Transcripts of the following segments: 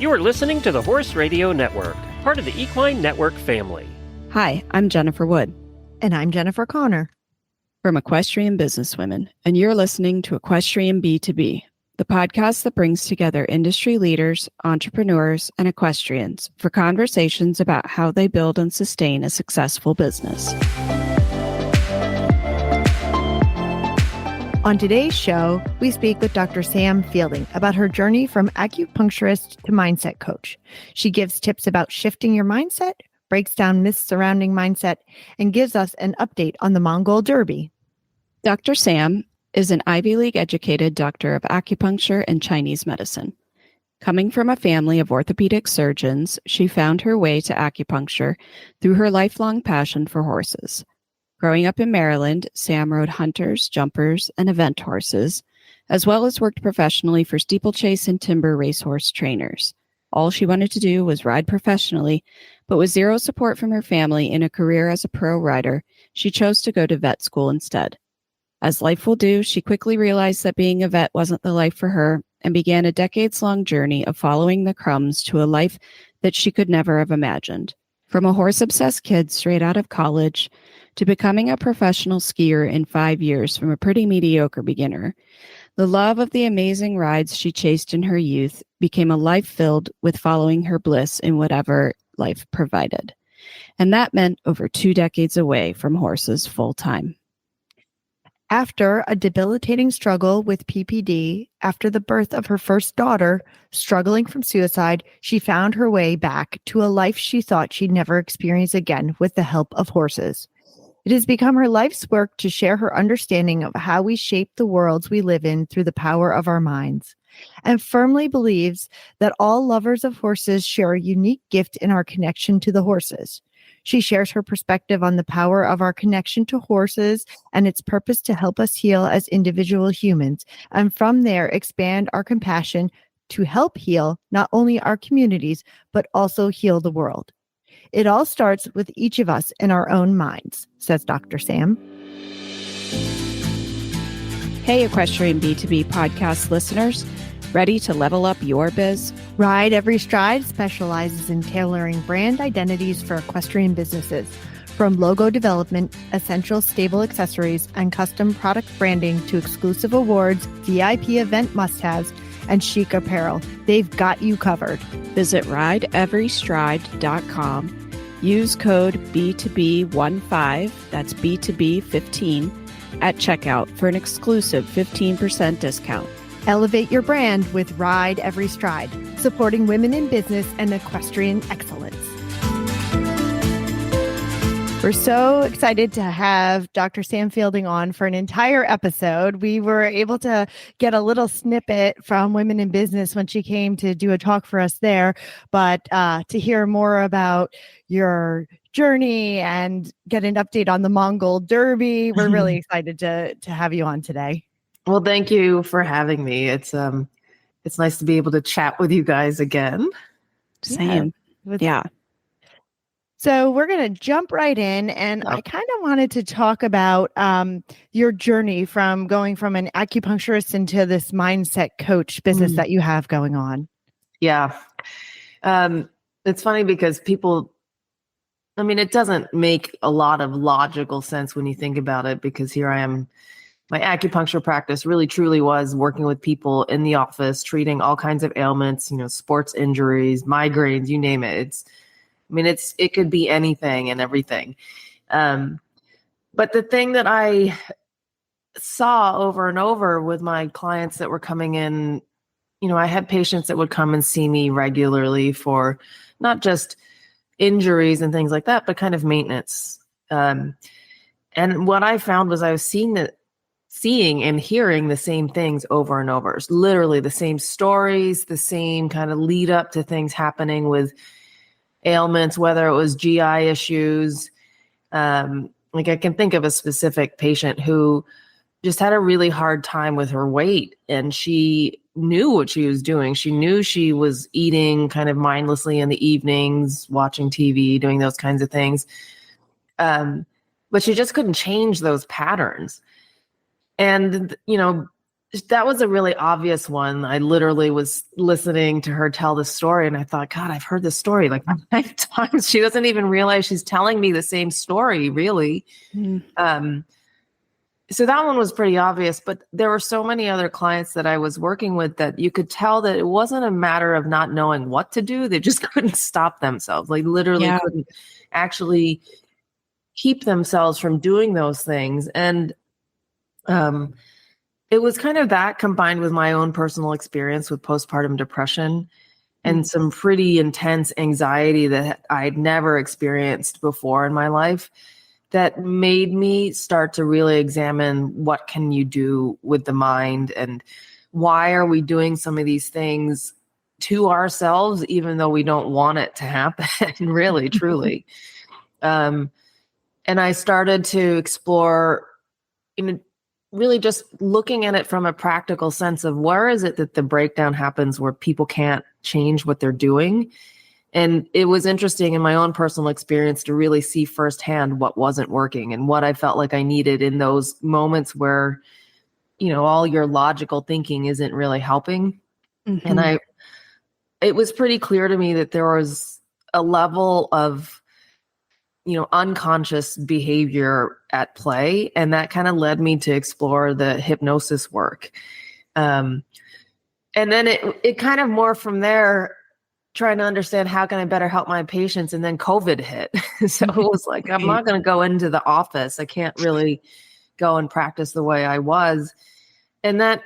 You are listening to the Horse Radio Network, part of the Equine Network family. Hi, I'm Jennifer Wood. And I'm Jennifer Connor. From Equestrian Businesswomen, and you're listening to Equestrian B2B, the podcast that brings together industry leaders, entrepreneurs, and equestrians for conversations about how they build and sustain a successful business. On today's show, we speak with Dr. Sam Fielding about her journey from acupuncturist to mindset coach. She gives tips about shifting your mindset, breaks down myths surrounding mindset, and gives us an update on the Mongol Derby. Dr. Sam is an Ivy League educated doctor of acupuncture and Chinese medicine. Coming from a family of orthopedic surgeons, she found her way to acupuncture through her lifelong passion for horses. Growing up in Maryland, Sam rode hunters, jumpers, and event horses, as well as worked professionally for steeplechase and timber racehorse trainers. All she wanted to do was ride professionally, but with zero support from her family in a career as a pro rider, she chose to go to vet school instead. As life will do, she quickly realized that being a vet wasn't the life for her and began a decades-long journey of following the crumbs to a life that she could never have imagined. From a horse-obsessed kid straight out of college to becoming a professional skier in 5 years from a pretty mediocre beginner, the love of the amazing rides she chased in her youth became a life filled with following her bliss in whatever life provided. And that meant over 2 decades away from horses full-time. After a debilitating struggle with PPD, after the birth of her first daughter, struggling from suicide, she found her way back to a life she thought she'd never experience again with the help of horses. It has become her life's work to share her understanding of how we shape the worlds we live in through the power of our minds, and firmly believes that all lovers of horses share a unique gift in our connection to the horses. She shares her perspective on the power of our connection to horses and its purpose to help us heal as individual humans, and from there expand our compassion to help heal not only our communities, but also heal the world. It all starts with each of us in our own minds, says Dr. Sam. Hey, Equestrian B2B podcast listeners, ready to level up your biz? Ride Every Stride specializes in tailoring brand identities for equestrian businesses. From logo development, essential stable accessories, and custom product branding to exclusive awards, VIP event must-haves, and chic apparel, they've got you covered. Visit rideeverystride.com. Use code B2B15, that's B2B15, at checkout for an exclusive 15% discount. Elevate your brand with Ride Every Stride, supporting women in business and equestrian excellence. We're so excited to have Dr. Sam Fielding on for an entire episode. We were able to get a little snippet from Women in Business when she came to do a talk for us there, but to hear more about your journey and get an update on the Mongol Derby, we're really excited to have you on today. Well, thank you for having me. It's nice to be able to chat with you guys again. Same. Yeah. So we're going to jump right in, and I kind of wanted to talk about your journey from going from an acupuncturist into this mindset coach business that you have going on. Yeah. It's funny because it doesn't make a lot of logical sense when you think about it, because here I am. My acupuncture practice really truly was working with people in the office, treating all kinds of ailments, sports injuries, migraines, you name it. It could be anything and everything. But the thing that I saw over and over with my clients that were coming in, I had patients that would come and see me regularly for not just injuries and things like that, but kind of maintenance. And what I found was I was seeing and hearing the same things over and over. It's literally the same stories, the same kind of lead up to things happening with ailments, whether it was GI issues. Like I can think of a specific patient who just had a really hard time with her weight, and she knew what she was doing. She knew she was eating kind of mindlessly in the evenings, watching TV, doing those kinds of things. But she just couldn't change those patterns. And, that was a really obvious one. I literally was listening to her tell the story and I thought, God, I've heard this story like 5 times. She doesn't even realize she's telling me the same story, really. So that one was pretty obvious, but there were so many other clients that I was working with that you could tell that it wasn't a matter of not knowing what to do. They just couldn't stop themselves. Like literally couldn't actually keep themselves from doing those things. And it was kind of that combined with my own personal experience with postpartum depression and some pretty intense anxiety that I'd never experienced before in my life that made me start to really examine what can you do with the mind and why are we doing some of these things to ourselves, even though we don't want it to happen, really, truly. And I started to explore, really just looking at it from a practical sense of where is it that the breakdown happens where people can't change what they're doing. And it was interesting in my own personal experience to really see firsthand what wasn't working and what I felt like I needed in those moments where, all your logical thinking isn't really helping. And it was pretty clear to me that there was a level of, unconscious behavior at play. And that kind of led me to explore the hypnosis work. And then it kind of more from there, trying to understand how can I better help my patients. And then COVID hit. So it was like, I'm not going to go into the office. I can't really go and practice the way I was. And that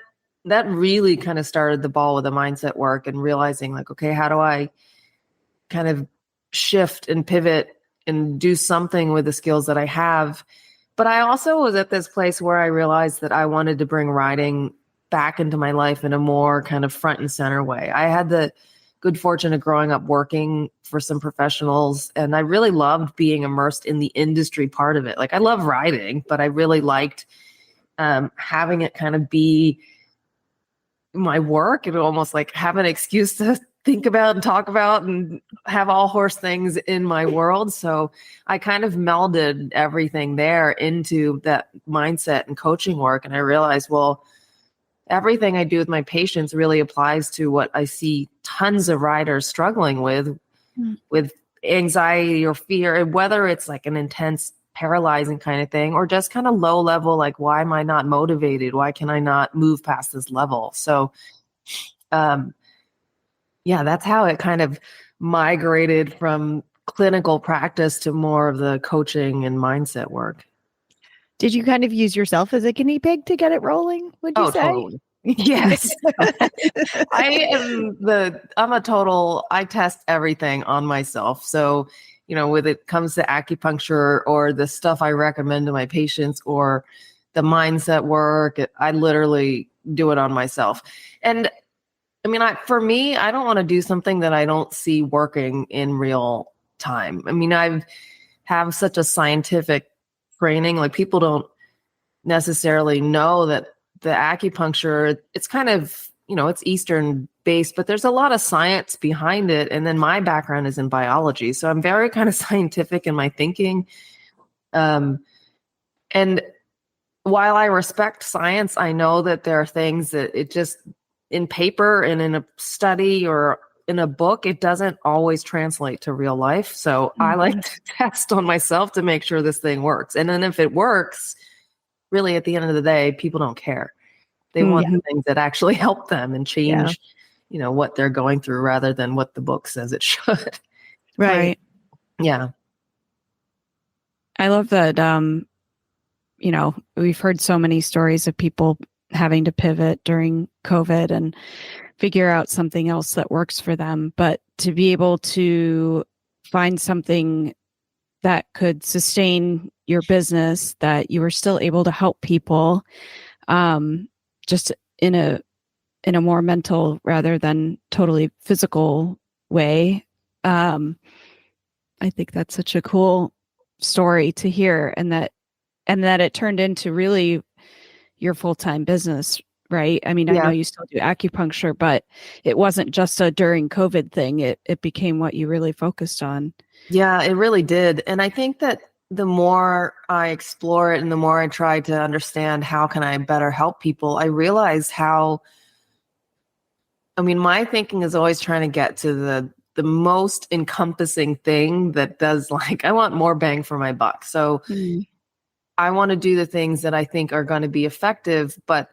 really kind of started the ball with the mindset work and realizing like, okay, how do I kind of shift and pivot and do something with the skills that I have? But I also was at this place where I realized that I wanted to bring riding back into my life in a more kind of front and center way. I had the good fortune of growing up working for some professionals, and I really loved being immersed in the industry part of it. Like I love riding, but I really liked having it kind of be my work and almost like have an excuse to think about and talk about and have all horse things in my world. So I kind of melded everything there into that mindset and coaching work. And I realized, well, everything I do with my patients really applies to what I see tons of riders struggling with anxiety or fear, and whether it's like an intense paralyzing kind of thing or just kind of low level, like, why am I not motivated? Why can I not move past this level? So, that's how it kind of migrated from clinical practice to more of the coaching and mindset work. Did you kind of use yourself as a guinea pig to get it rolling, would you say? Totally. Yes. I test everything on myself. So, when it comes to acupuncture or the stuff I recommend to my patients or the mindset work, I literally do it on myself. And I mean, for me, I don't want to do something that I don't see working in real time. I mean, I have such a scientific training, like people don't necessarily know that the acupuncture, it's kind of, it's Eastern based, but there's a lot of science behind it. And then my background is in biology. So I'm very kind of scientific in my thinking. And while I respect science, I know that there are things that it just in paper and in a study or in a book, it doesn't always translate to real life. So I like to test on myself to make sure this thing works. And then if it works, really at the end of the day, people don't care. They want things that actually help them and change, what they're going through rather than what the book says it should. Right. Yeah. I love that, we've heard so many stories of people having to pivot during COVID and figure out something else that works for them. But to be able to find something that could sustain your business, that you were still able to help people, just in a more mental rather than totally physical way. I think that's such a cool story to hear, and that it turned into really your full-time business, right? I mean, I know you still do acupuncture, but it wasn't just a during COVID thing. It became what you really focused on. Yeah, it really did. And I think that the more I explore it and the more I try to understand how can I better help people, I realize how, I mean, my thinking is always trying to get to the most encompassing thing that does, like, I want more bang for my buck. So I want to do the things that I think are going to be effective, but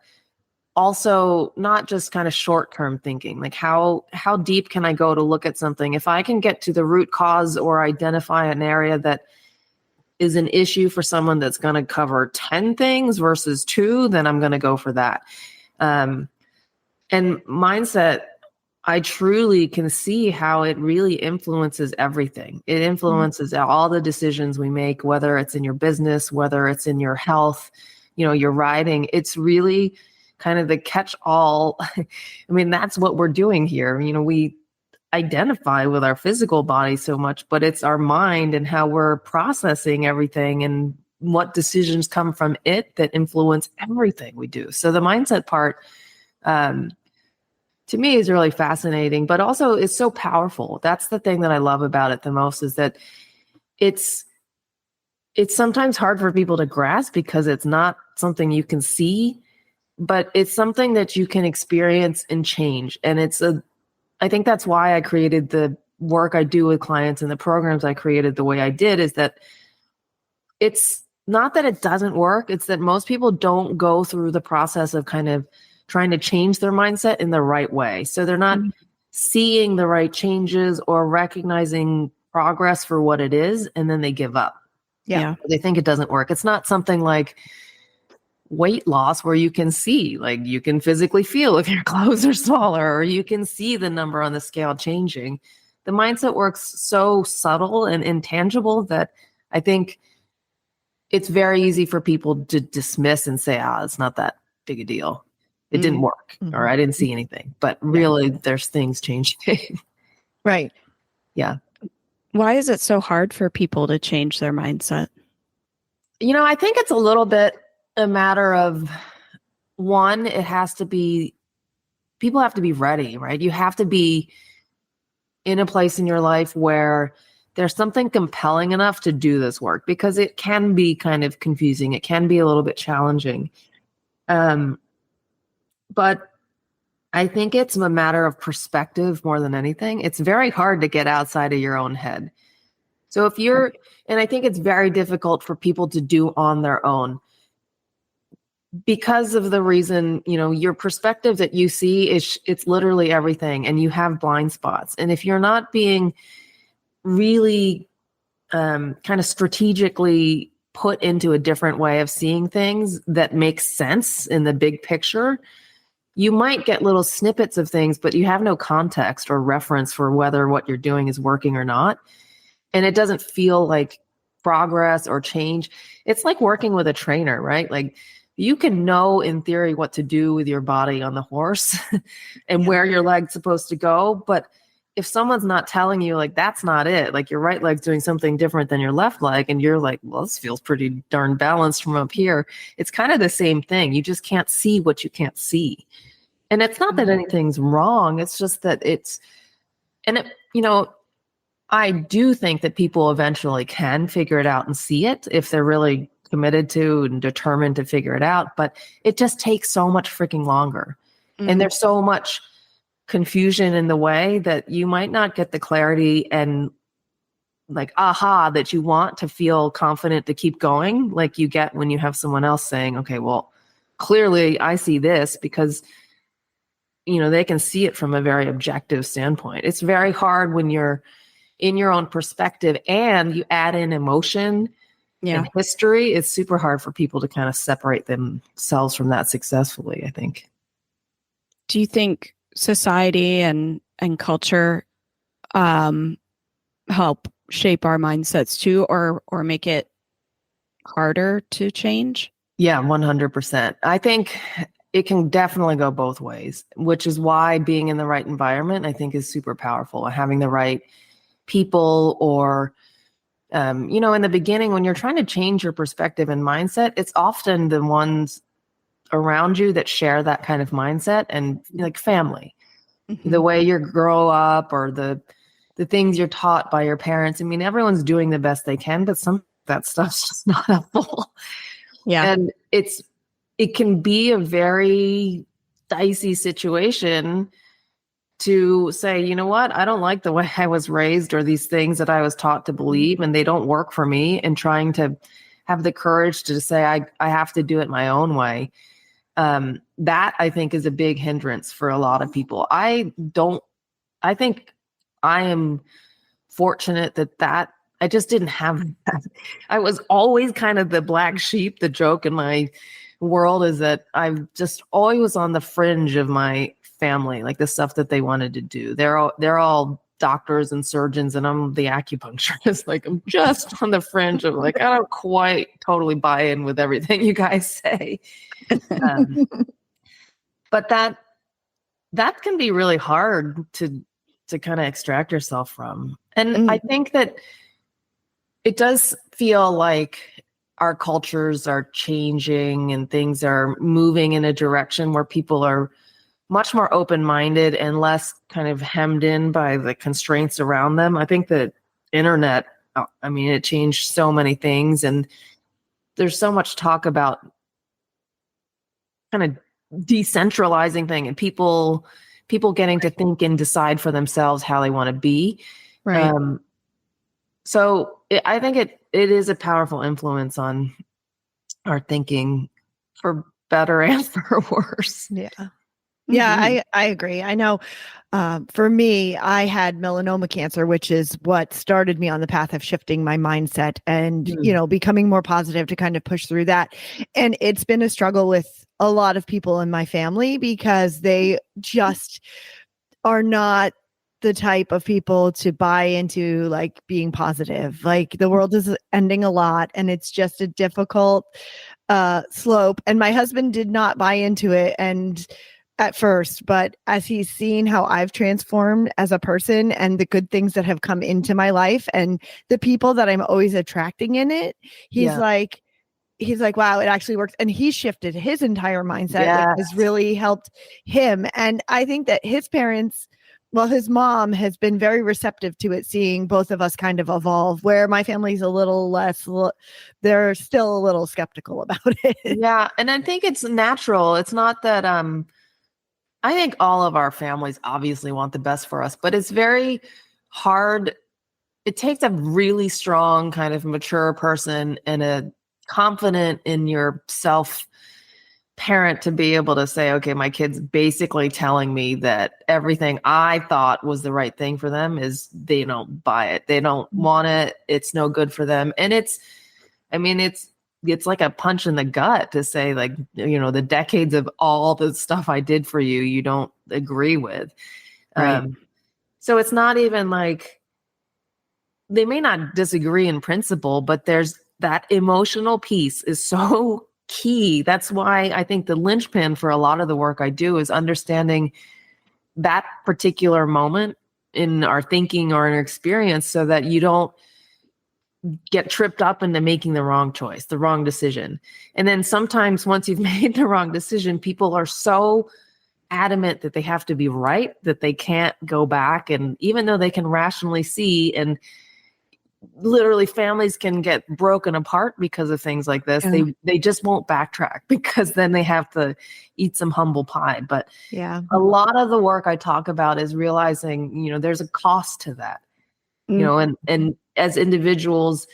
also not just kind of short-term thinking. Like how deep can I go to look at something? If I can get to the root cause or identify an area that is an issue for someone that's going to cover 10 things versus 2, then I'm going to go for that. And mindset, I truly can see how it really influences everything. It influences all the decisions we make, whether it's in your business, whether it's in your health, your riding. It's really kind of the catch-all. I mean, that's what we're doing here. We identify with our physical body so much, but it's our mind and how we're processing everything and what decisions come from it that influence everything we do. So the mindset part, to me, is really fascinating, but also it's so powerful. That's the thing that I love about it the most, is that it's sometimes hard for people to grasp because it's not something you can see, but it's something that you can experience and change. And I think that's why I created the work I do with clients and the programs I created the way I did, is that it's not that it doesn't work. It's that most people don't go through the process of kind of trying to change their mindset in the right way. So they're not seeing the right changes or recognizing progress for what it is, and then they give up. Yeah. They think it doesn't work. It's not something like weight loss where you can see, like you can physically feel if your clothes are smaller, or you can see the number on the scale changing. The mindset works so subtle and intangible that I think it's very easy for people to dismiss and say, it's not that big a deal. It didn't work, or I didn't see anything. But really, there's things changing. Right. Yeah. Why is it so hard for people to change their mindset? I think it's a little bit a matter of, one, people have to be ready, right? You have to be in a place in your life where there's something compelling enough to do this work, because it can be kind of confusing. It can be a little bit challenging. But I think it's a matter of perspective more than anything. It's very hard to get outside of your own head. So and I think it's very difficult for people to do on their own, because of the reason, your perspective that you see it's literally everything, and you have blind spots. And if you're not being really kind of strategically put into a different way of seeing things that makes sense in the big picture, you might get little snippets of things, but you have no context or reference for whether what you're doing is working or not. And it doesn't feel like progress or change. It's like working with a trainer, right? Like, you can know in theory what to do with your body on the horse and where your leg's supposed to go. But if someone's not telling you, like, that's not it, like your right leg's doing something different than your left leg, and you're like, well, this feels pretty darn balanced from up here. It's kind of the same thing. You just can't see what you can't see. And it's not that anything's wrong. It's just that I do think that people eventually can figure it out and see it if they're really committed to and determined to figure it out. But it just takes so much freaking longer. And there's so much confusion in the way that you might not get the clarity and like aha that you want to feel confident to keep going, like you get when you have someone else saying, okay, well, clearly I see this, because they can see it from a very objective standpoint. It's very hard when you're in your own perspective and you add in emotion and history. It's super hard for people to kind of separate themselves from that successfully, I think. Do you think society and culture help shape our mindsets too, or make it harder to change? Yeah, 100%. I think it can definitely go both ways, which is why being in the right environment, I think, is super powerful. Having the right people, or in the beginning, when you're trying to change your perspective and mindset, it's often the ones around you that share that kind of mindset, and like family, the way you grow up, or the things you're taught by your parents. I mean, everyone's doing the best they can, but sometimes that stuff's just not helpful. Yeah. And it can be a very dicey situation to say, you know what, I don't like the way I was raised or these things that I was taught to believe and they don't work for me, and trying to have the courage to say, I have to do it my own way. That I think is a big hindrance for a lot of people. I think I am fortunate that I just didn't have that. I was always kind of the black sheep. The joke in my world is that I've just always was on the fringe of my family, like the stuff that they wanted to do. They're all doctors and surgeons, and I'm the acupuncturist. Like I'm just on the fringe of like, I don't quite totally buy in with everything you guys say. But that can be really hard to kind of extract yourself from. And I think that it does feel like our cultures are changing and things are moving in a direction where people are much more open-minded and less kind of hemmed in by the constraints around them. I think the internet, I mean, it changed so many things, and there's so much talk about kind of decentralizing thing and people getting to think and decide for themselves how they want to be. Right. I think it is a powerful influence on our thinking, for better and for worse. Yeah. Yeah, I agree. I know for me, I had melanoma cancer, which is what started me on the path of shifting my mindset and, becoming more positive to kind of push through that. And it's been a struggle with a lot of people in my family because they just are not the type of people to buy into like being positive. Like the world is ending a lot and it's just a difficult slope. And my husband did not buy into it and at first, but as he's seen how I've transformed as a person and the good things that have come into my life and the people that I'm always attracting in it, he's like, wow, it actually works. And he shifted his entire mindset, which has really helped him. And I think that his parents, his mom has been very receptive to it, seeing both of us kind of evolve, where my family's a little less, they're still a little skeptical about it. Yeah. And I think it's natural. It's not that, I think all of our families obviously want the best for us, but it's very hard. It takes a really strong kind of mature person and a confident in yourself parent to be able to say, okay, my kid's basically telling me that everything I thought was the right thing for them is they don't buy it. They don't want it. It's no good for them. And it's like a punch in the gut to say, like, the decades of all the stuff I did for you, you don't agree with. Right. So it's not even like they may not disagree in principle, but there's that emotional piece is so key. That's why I think the linchpin for a lot of the work I do is understanding that particular moment in our thinking or in our experience so that you don't get tripped up into making the wrong choice, the wrong decision. And then sometimes once you've made the wrong decision, people are so adamant that they have to be right, that they can't go back. And even though they can rationally see, and literally families can get broken apart because of things like this, they just won't backtrack because then they have to eat some humble pie. But a lot of the work I talk about is realizing, there's a cost to that. And as individuals,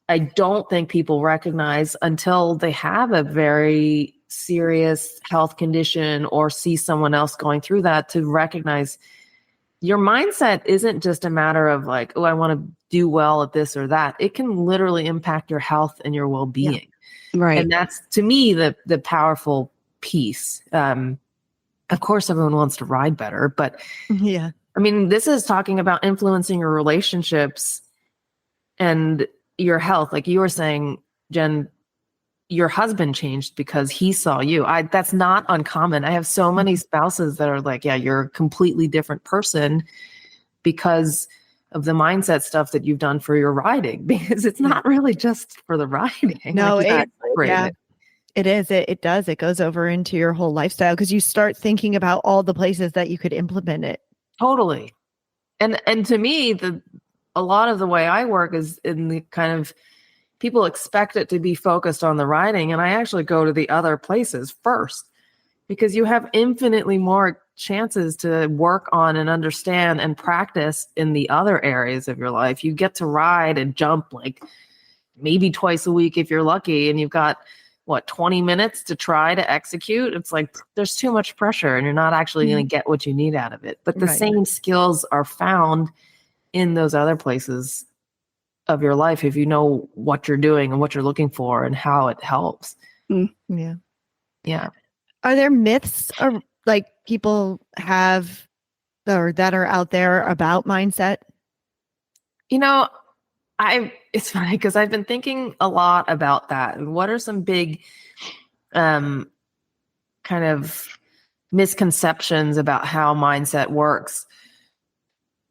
I don't think people recognize until they have a very serious health condition or see someone else going through that, to recognize your mindset isn't just a matter of like, oh, I want to do well at this or that. It can literally impact your health and your well-being. Yeah. Right. And that's, to me, the powerful piece. Of course, everyone wants to ride better, but this is talking about influencing your relationships and your health. Like you were saying, Jen, your husband changed because he saw you. That's not uncommon. I have so many spouses that are like, yeah, you're a completely different person because of the mindset stuff that you've done for your riding, because it's not really just for the riding. No, like it is. It does. It goes over into your whole lifestyle because you start thinking about all the places that you could implement it. Totally. And to me, a lot of the way I work is in the kind of people expect it to be focused on the riding, and I actually go to the other places first because you have infinitely more chances to work on and understand and practice in the other areas of your life. You get to ride and jump like maybe twice a week if you're lucky, and you've got 20 minutes to try to execute. It's like there's too much pressure and you're not actually going to get what you need out of it. But the same skills are found in those other places of your life if you know what you're doing and what you're looking for and how it helps. Yeah. Yeah. Are there myths or like people have or that are out there about mindset? It's funny because I've been thinking a lot about that. What are some big kind of misconceptions about how mindset works?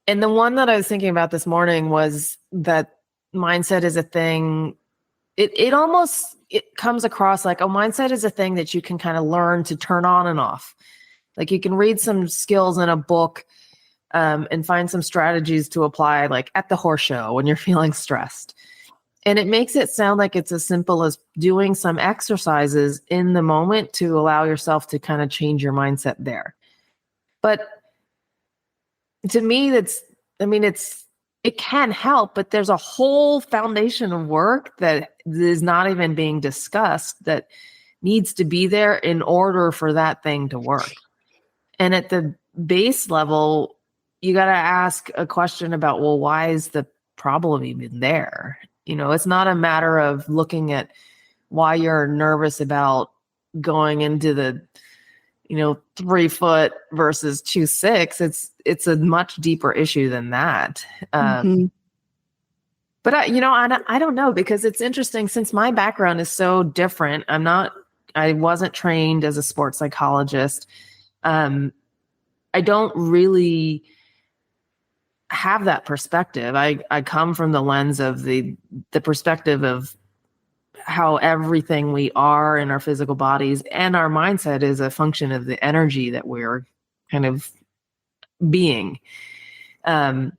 And the one that I was thinking about this morning was that mindset is a thing. It comes across like, mindset is a thing that you can kind of learn to turn on and off. Like you can read some skills in a book and find some strategies to apply, like at the horse show when you're feeling stressed. And it makes it sound like it's as simple as doing some exercises in the moment to allow yourself to kind of change your mindset there. But to me, it can help, but there's a whole foundation of work that is not even being discussed that needs to be there in order for that thing to work. And at the base level, you got to ask a question about, well, why is the problem even there? It's not a matter of looking at why you're nervous about going into the 3 foot versus 2.6. It's a much deeper issue than that. But I don't know, because it's interesting since my background is so different. I wasn't trained as a sports psychologist. I don't really have that perspective. I come from the lens of the perspective of how everything we are in our physical bodies and our mindset is a function of the energy that we're kind of being. So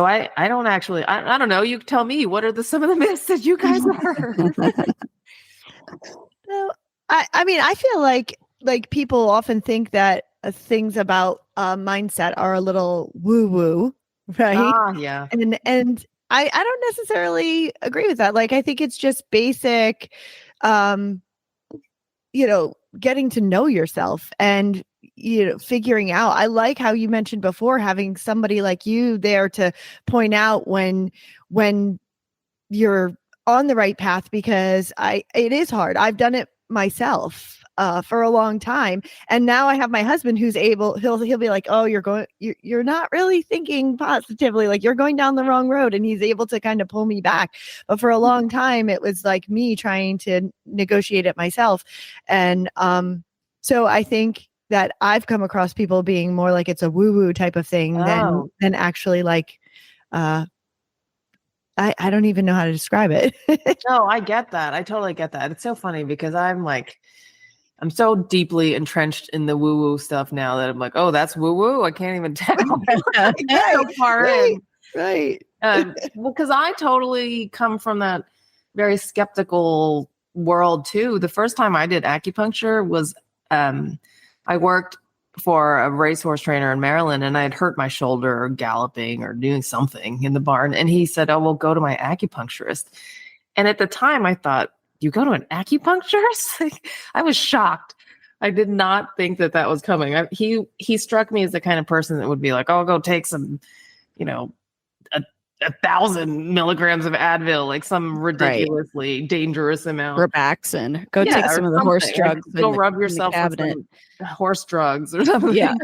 I don't actually, I don't know. You tell me, what are some of the myths that you guys have heard? No, I feel like people often think that things about mindset are a little woo woo, right? Yeah. And I don't necessarily agree with that. Like, I think it's just basic, getting to know yourself and, figuring out. I like how you mentioned before, having somebody like you there to point out when you're on the right path, because it is hard. I've done it myself for a long time, and now I have my husband who's able. He'll be like, "Oh, you're not really thinking positively. Like you're going down the wrong road," and he's able to kind of pull me back. But for a long time, it was like me trying to negotiate it myself, and so I think that I've come across people being more like it's a woo woo type of thing than actually like. I don't even know how to describe it. No, I get that. I totally get that. It's so funny because I'm so deeply entrenched in the woo woo stuff now that I'm like, oh, that's woo woo. I can't even tell. So far in. Right. Well, because I totally come from that very skeptical world too. The first time I did acupuncture was I worked for a racehorse trainer in Maryland, and I had hurt my shoulder galloping or doing something in the barn. And he said, "Oh, well, go to my acupuncturist." And at the time I thought, you go to an acupuncturist? I was shocked. I did not think that was coming. He struck me as the kind of person that would be like, "Oh, I'll go take some, 1,000 milligrams of Advil, like some ridiculously dangerous amount. Robaxin. Go take some of the horse drugs. Go rub yourself with some horse drugs or something." Yeah.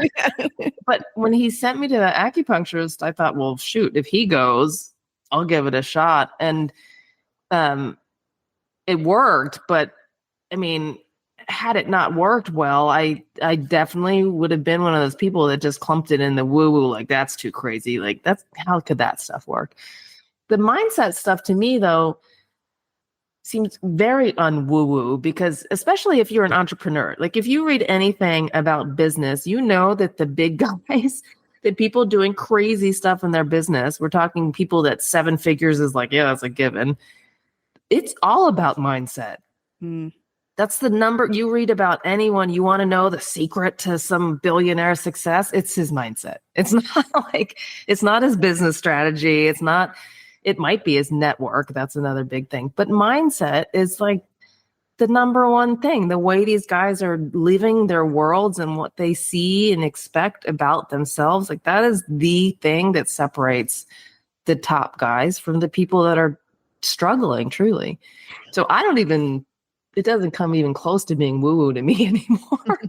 But when he sent me to the acupuncturist, I thought, well, shoot, if he goes, I'll give it a shot. And it worked. But I mean, had it not worked well, I definitely would have been one of those people that just clumped it in the woo-woo, like that's too crazy. Like how could that stuff work? The mindset stuff to me, though, seems very un-woo-woo, because especially if you're an entrepreneur, like if you read anything about business, you know that the big guys the people doing crazy stuff in their business, we're talking people that 7 figures is like, yeah, that's a given. It's all about mindset. Mm. That's the number you read about anyone. You want to know the secret to some billionaire success? It's his mindset. It's not it's not his business strategy. It might be his network. That's another big thing. But mindset is like the number one thing. The way these guys are living their worlds and what they see and expect about themselves, like that is the thing that separates the top guys from the people that are struggling truly. So it doesn't come even close to being woo-woo to me anymore.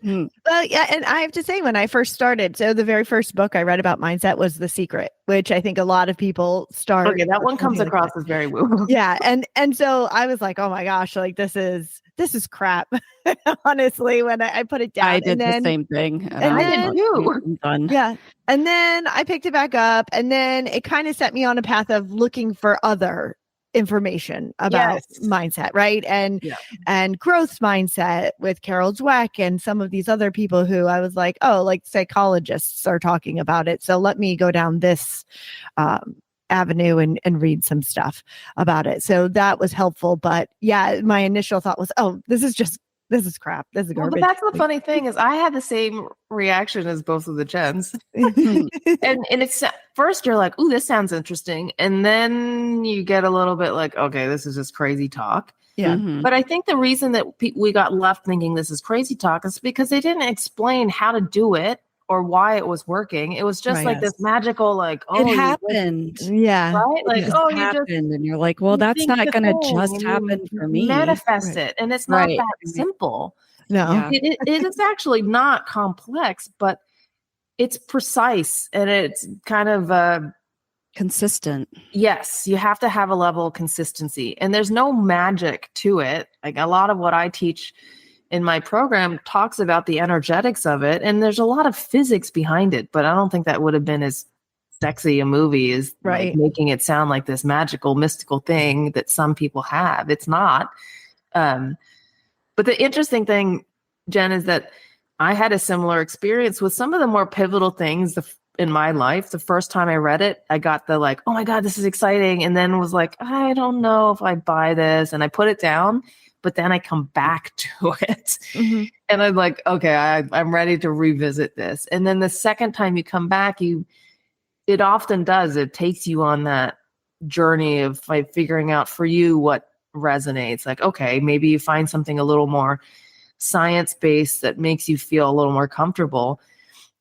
Well, yeah, and I have to say, when I first started, so the very first book I read about mindset was The Secret, which I think a lot of people start. Okay, that one comes across as very woo-woo. Yeah, and so I was like, oh my gosh, like this is crap. Honestly, when I put it down, I did the same thing. and I then- was like, I'm done. Yeah, and then I picked it back up, and then it kind of set me on a path of looking for other information about mindset, right? And growth mindset with Carol Dweck and some of these other people who I was like, oh, like psychologists are talking about it. So let me go down this avenue and read some stuff about it. So that was helpful. But yeah, my initial thought was, oh, this is crap. This is garbage. Well, but that's the funny thing is I had the same reaction as both of the gens. and it's first you're like, ooh, this sounds interesting. And then you get a little bit like, okay, this is just crazy talk. Yeah. Mhm. But I think the reason that we got left thinking this is crazy talk is because they didn't explain how to do it or why it was working. It was just Right. like this magical, like, oh, It you happened. Yeah. right? Like, It oh, just you just happened, and you're like, well, you that's think not the going to thing just and you happen for me. manifest Right. it. And it's not Right. that simple. No. Yeah. It is actually not complex, but it's precise and it's kind of Consistent. yes, you have to have a level of consistency, and there's no magic to it. Like a lot of what I teach in my program talks about the energetics of it, and there's a lot of physics behind it, but I don't think that would have been as sexy a movie as Right. like making it sound like this magical, mystical thing that some people have. It's not. But the interesting thing, Jen, is that I had a similar experience with some of the more pivotal things in my life. The first time I read it, I got the like, oh my God, this is exciting. And then was like, I don't know if I buy this. And I put it down, but then I come back to it. Mhm. And I'm like, okay, I'm ready to revisit this. And then the second time you come back, it often does. It takes you on that journey of like figuring out for you what resonates. Like, okay, maybe you find something a little more science-based that makes you feel a little more comfortable.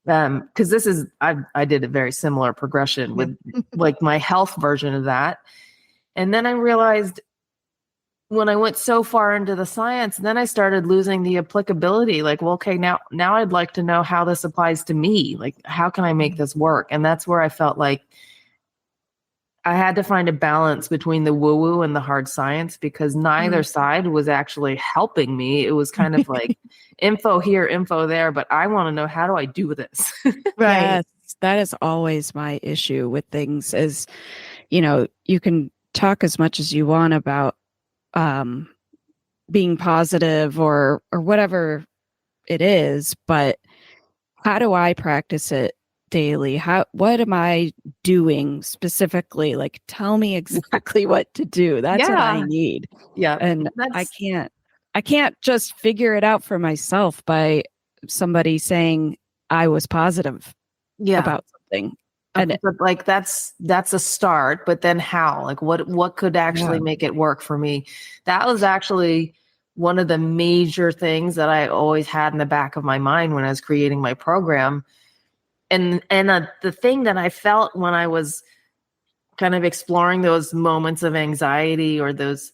Because I did a very similar progression with like my health version of that. And then I realized when I went so far into the science, then I started losing the applicability. Like, well, okay, now I'd like to know how this applies to me. Like, how can I make this work? And that's where I felt like I had to find a balance between the woo-woo and the hard science, because neither side was actually helping me. It was kind of like info here, info there, but I want to know, how do I do this? Right. Yes, that is always my issue with things is, you can talk as much as you want about being positive or whatever it is, but how do I practice it daily? What am I doing specifically? Like, tell me exactly what to do. That's what I need. Yeah. And I can't just figure it out for myself by somebody saying I was positive about something. And but like that's a start, but then how? Like what could actually make it work for me? That was actually one of the major things that I always had in the back of my mind when I was creating my program. And the thing that I felt when I was kind of exploring those moments of anxiety or those,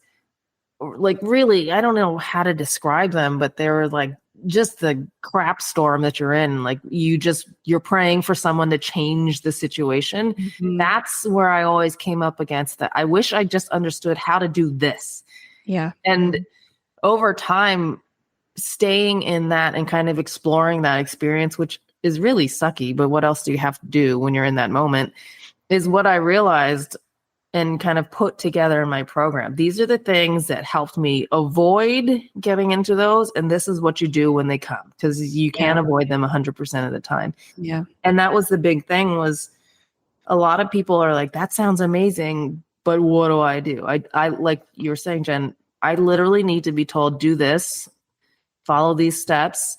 like, really, I don't know how to describe them, but they were like just the crap storm that you're in. Like you're praying for someone to change the situation. Mhm. That's where I always came up against that. I wish I just understood how to do this. Yeah. And over time, staying in that and kind of exploring that experience, which is really sucky, but what else do you have to do when you're in that moment, is what I realized and kind of put together in my program. These are the things that helped me avoid getting into those. And this is what you do when they come, because you can't avoid them 100% of the time. Yeah. And that was the big thing, was a lot of people are like, that sounds amazing, but what do I do? I like you were saying, Jen, I literally need to be told, do this, follow these steps,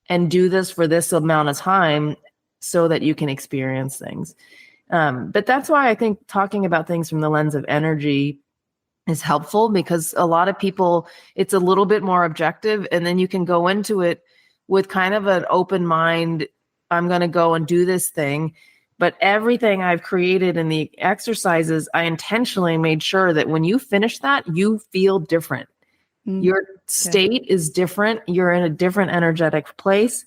and do this for this amount of time so that you can experience things. But that's why I think talking about things from the lens of energy is helpful, because a lot of people, it's a little bit more objective, and then you can go into it with kind of an open mind. I'm going to go and do this thing. But everything I've created in the exercises, I intentionally made sure that when you finish that, you feel different. Your state is different. You're in a different energetic place.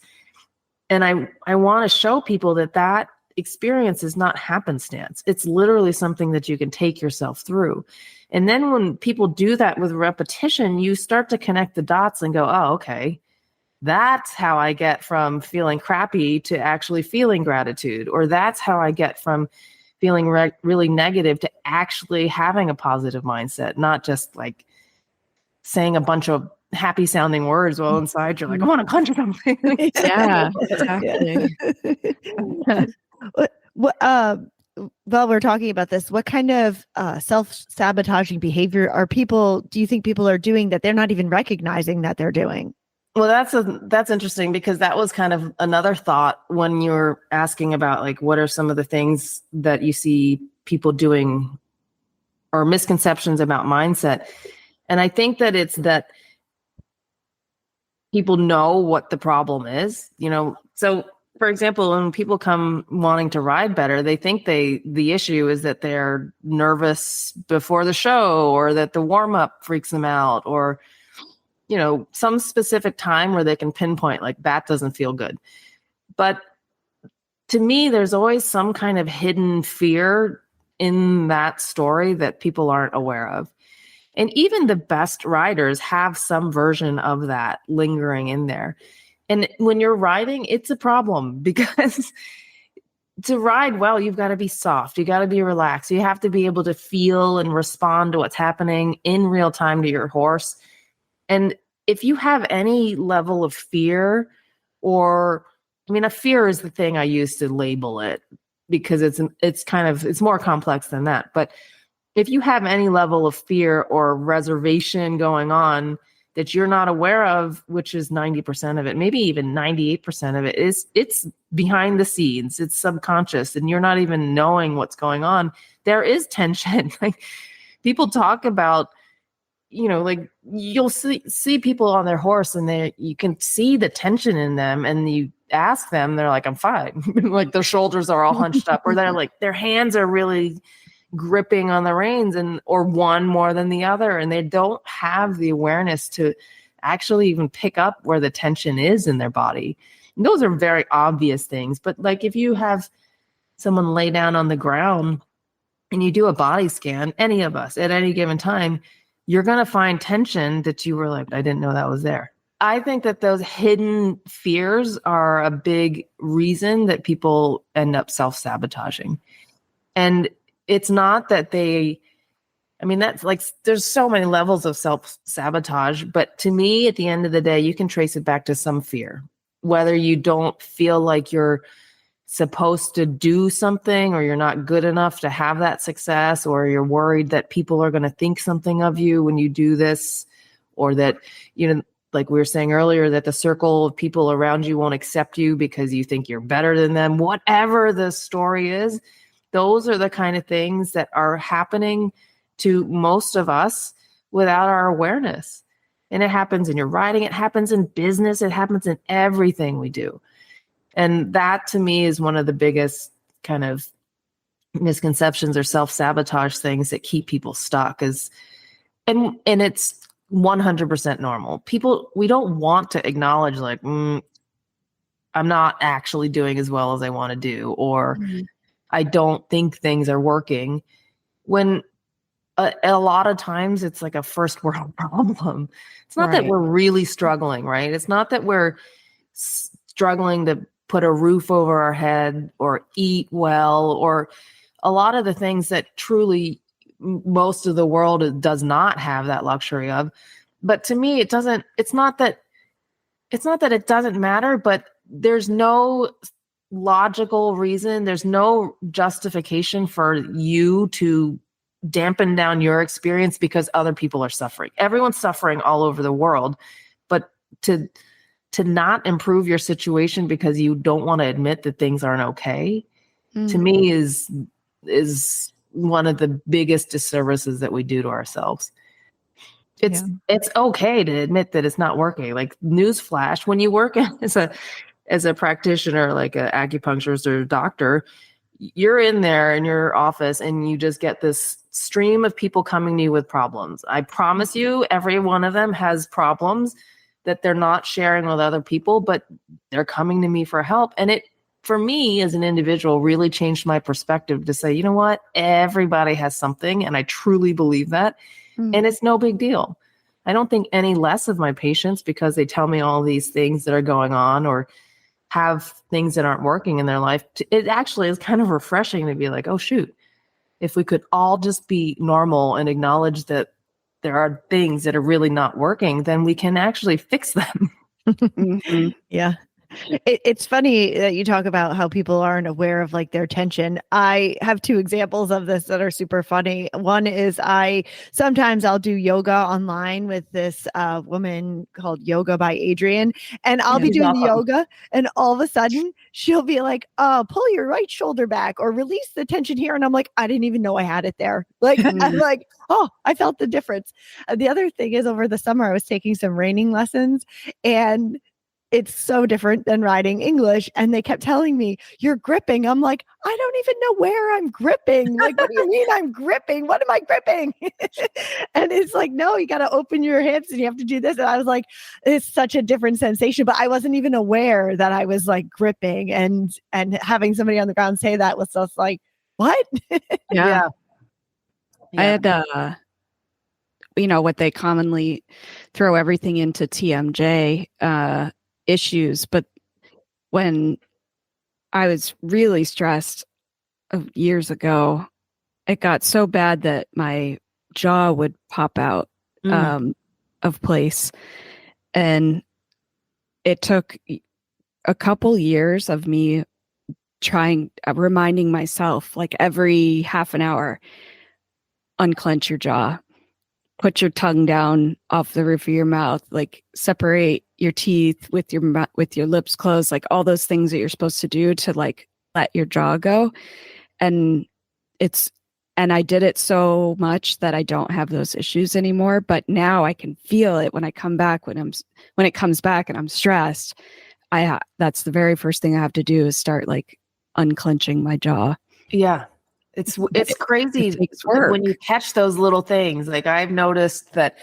And I want to show people that experience is not happenstance. It's literally something that you can take yourself through. And then when people do that with repetition, you start to connect the dots and go, oh, okay, that's how I get from feeling crappy to actually feeling gratitude. Or that's how I get from feeling really negative to actually having a positive mindset, not just like saying a bunch of happy sounding words while inside you're like, I want to punch something. Yeah, exactly. While we're talking about this, what kind of self-sabotaging behavior do you think people are doing that they're not even recognizing that they're doing? Well, that's interesting, because that was kind of another thought when you're asking about like, what are some of the things that you see people doing or misconceptions about mindset? And I think that it's that people know what the problem is, so for example, when people come wanting to ride better, they think the issue is that they're nervous before the show, or that the warm-up freaks them out, or some specific time where they can pinpoint like that doesn't feel good. But to me, there's always some kind of hidden fear in that story that people aren't aware of. And even the best riders have some version of that lingering in there. And when you're riding, it's a problem, because to ride well, you've got to be soft. You got to be relaxed. You have to be able to feel and respond to what's happening in real time to your horse. And if you have any level of fear, a fear is the thing I use to label it, because it's more complex than that. But if you have any level of fear or reservation going on that you're not aware of, which is 90% of it, maybe even 98% of it, it's behind the scenes, it's subconscious, and you're not even knowing what's going on. There is tension. Like people talk about, like you'll see people on their horse and you can see the tension in them, and you ask them, they're like, I'm fine. Like their shoulders are all hunched up, or they're like, their hands are really gripping on the reins, or one more than the other, and they don't have the awareness to actually even pick up where the tension is in their body. And those are very obvious things. But like if you have someone lay down on the ground and you do a body scan, any of us at any given time, you're going to find tension that you were like, I didn't know that was there. I think that those hidden fears are a big reason that people end up self-sabotaging. And it's not that that's like, there's so many levels of self-sabotage, but to me, at the end of the day, you can trace it back to some fear, whether you don't feel like you're supposed to do something, or you're not good enough to have that success, or you're worried that people are going to think something of you when you do this, or that, like we were saying earlier, that the circle of people around you won't accept you because you think you're better than them. Whatever the story is, those are the kind of things that are happening to most of us without our awareness. And it happens in your riding, it happens in business, it happens in everything we do. And that to me is one of the biggest kind of misconceptions or self-sabotage things that keep people stuck and it's 100% normal. We don't want to acknowledge like, I'm not actually doing as well as I want to do, or I don't think things are working, when a lot of times it's like a first world problem. It's not that we're really struggling, right? It's not that we're struggling to put a roof over our head or eat well, or a lot of the things that truly most of the world does not have that luxury of. But to me, it's not that it doesn't matter, but there's no logical reason, there's no justification for you to dampen down your experience because other people are suffering. Everyone's suffering all over the world, but to not improve your situation because you don't want to admit that things aren't okay, to me is one of the biggest disservices that we do to ourselves. It's okay to admit that it's not working. Like, newsflash, when you work as a practitioner, like an acupuncturist or a doctor, you're in there in your office and you just get this stream of people coming to you with problems. I promise you, every one of them has problems that they're not sharing with other people, but they're coming to me for help. And it, for me as an individual, really changed my perspective to say, you know what, everybody has something. And I truly believe that. And it's no big deal. I don't think any less of my patients because they tell me all these things that are going on or have things that aren't working in their life. It actually is kind of refreshing to be like, oh, shoot, if we could all just be normal and acknowledge that there are things that are really not working, then we can actually fix them. Yeah. It's funny that you talk about how people aren't aware of like their tension. I have two examples of this that are super funny. One is sometimes I'll do yoga online with this woman called Yoga by Adrian, and I'll be doing the yoga, and all of a sudden she'll be like, pull your right shoulder back or release the tension here. And I'm like, I didn't even know I had it there. Like, I'm like, oh, I felt the difference. The other thing is, over the summer, I was taking some reining lessons, and it's so different than writing English. And they kept telling me, you're gripping. I'm like, I don't even know where I'm gripping. Like, what do you mean I'm gripping? What am I gripping? And it's like, no, you got to open your hips and you have to do this. And I was like, it's such a different sensation, but I wasn't even aware that I was like gripping, and having somebody on the ground say that was just like, what? Yeah. I had, what they commonly throw everything into TMJ, issues. But when I was really stressed years ago, it got so bad that my jaw would pop out of place. And it took a couple years of me reminding myself, like every half an hour, unclench your jaw, put your tongue down off the roof of your mouth, like separate your teeth with your lips closed, like all those things that you're supposed to do to like let your jaw go. And I did it so much that I don't have those issues anymore. But now I can feel it when I come back, when it comes back and I'm stressed. That's the very first thing I have to do is start like unclenching my jaw. Yeah. It's crazy when you catch those little things. Like, I've noticed that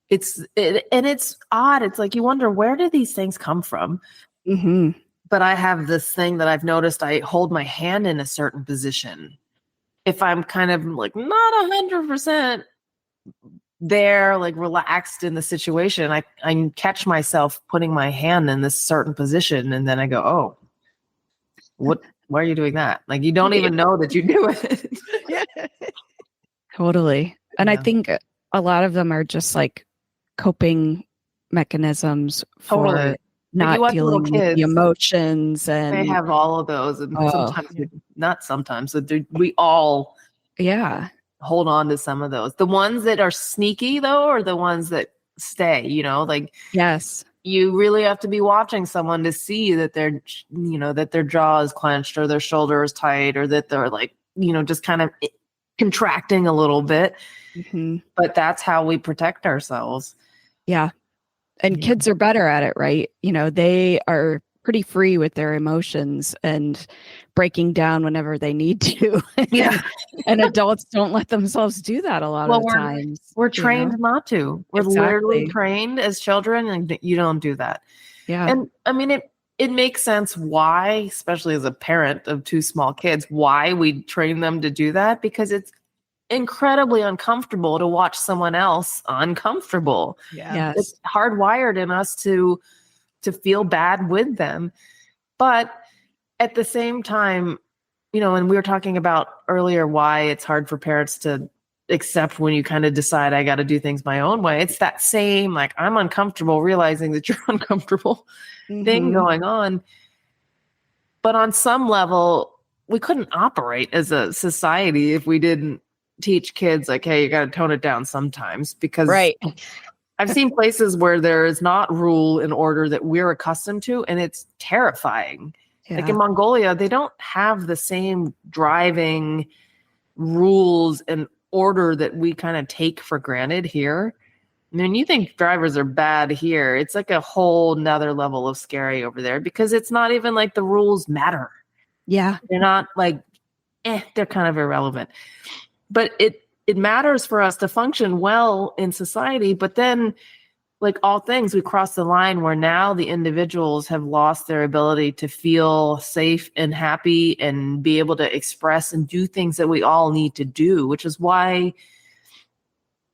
and it's odd. It's like, you wonder, where do these things come from? Mm-hmm. But I have this thing that I've noticed. I hold my hand in a certain position. If I'm kind of like not 100% there, like relaxed in the situation, I catch myself putting my hand in this certain position. And then I go, oh, why are you doing that? Like, you don't even know that you do it. Totally. And I think a lot of them are just like coping mechanisms for not dealing with the emotions. And they have all of those. And we all hold on to some of those. The ones that are sneaky, though, are the ones that stay, like, yes. You really have to be watching someone to see that that their jaw is clenched or their shoulder is tight or that they're like, just kind of contracting a little bit. Mm-hmm. But that's how we protect ourselves. Yeah. And kids are better at it, right? They are pretty free with their emotions and breaking down whenever they need to. Yeah. And adults don't let themselves do that a lot of times. We're trained not to. We're literally trained as children, and you don't do that. Yeah. And I mean, it makes sense why, especially as a parent of two small kids, why we train them to do that, because it's incredibly uncomfortable to watch someone else uncomfortable. Yeah. Yes. It's hardwired in us to feel bad with them. But at the same time, and we were talking about earlier why it's hard for parents to accept when you kind of decide I got to do things my own way. It's that same, like, I'm uncomfortable realizing that you're uncomfortable thing going on. But on some level, we couldn't operate as a society if we didn't teach kids, like, hey, you got to tone it down sometimes, because I've seen places where there is not rule and order that we're accustomed to, and it's terrifying. Yeah. Like in Mongolia, they don't have the same driving rules and order that we kind of take for granted here. I mean, you think drivers are bad here, it's like a whole nother level of scary over there, because it's not even like the rules matter. Yeah. They're not like, they're kind of irrelevant. But it matters for us to function well in society. But then, like all things, we cross the line where now the individuals have lost their ability to feel safe and happy and be able to express and do things that we all need to do, which is why,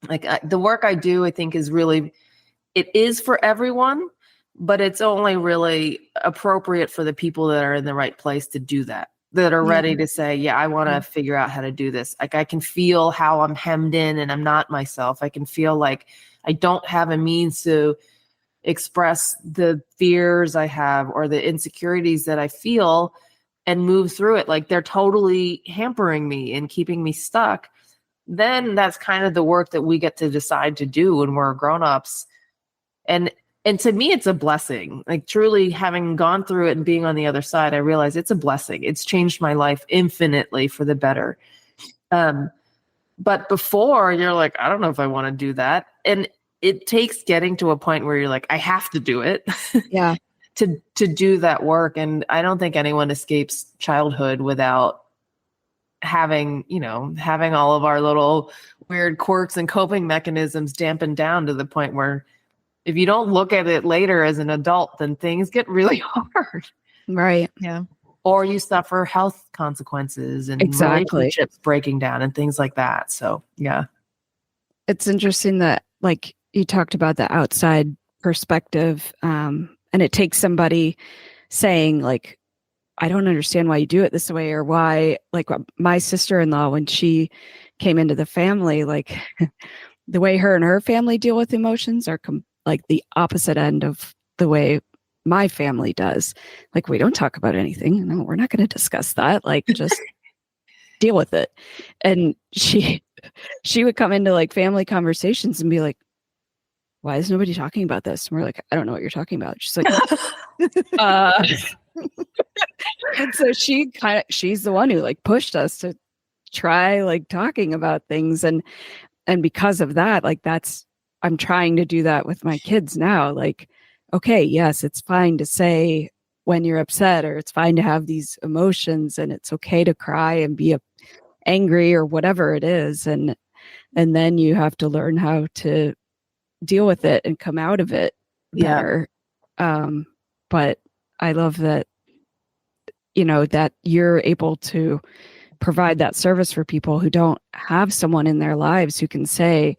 like, the work I do, I think it is for everyone, but it's only really appropriate for the people that are in the right place to do that are ready to say, yeah, I want to figure out how to do this. Like, I can feel how I'm hemmed in and I'm not myself. I can feel like I don't have a means to express the fears I have or the insecurities that I feel and move through it. Like, they're totally hampering me and keeping me stuck. Then that's kind of the work that we get to decide to do when we're grown-ups. And to me, it's a blessing. Like, truly having gone through it and being on the other side, I realize it's a blessing. It's changed my life infinitely for the better. But before, you're like, I don't know if I want to do that. And it takes getting to a point where you're like, I have to do it. Yeah. to do that work. And I don't think anyone escapes childhood without having all of our little weird quirks and coping mechanisms dampened down to the point where if you don't look at it later as an adult, then things get really hard. Right. Yeah. Or you suffer health consequences and relationships breaking down and things like that. So, yeah. It's interesting that, like, you talked about the outside perspective, and it takes somebody saying, like, I don't understand why you do it this way, or why, like, my sister-in-law, when she came into the family, like, the way her and her family deal with emotions are like the opposite end of the way my family does. Like, we don't talk about anything. No, we're not going to discuss that. Like, just deal with it. And she would come into, like, family conversations and be like, why is nobody talking about this? And we're like, I don't know what you're talking about. She's like, and so she's the one who, like, pushed us to try, like, talking about things. And because of that, like, I'm trying to do that with my kids now. Like, okay, yes, it's fine to say when you're upset, or it's fine to have these emotions, and it's okay to cry and be angry or whatever it is. And then you have to learn how to deal with it and come out of it better. But I love that, that you're able to provide that service for people who don't have someone in their lives who can say,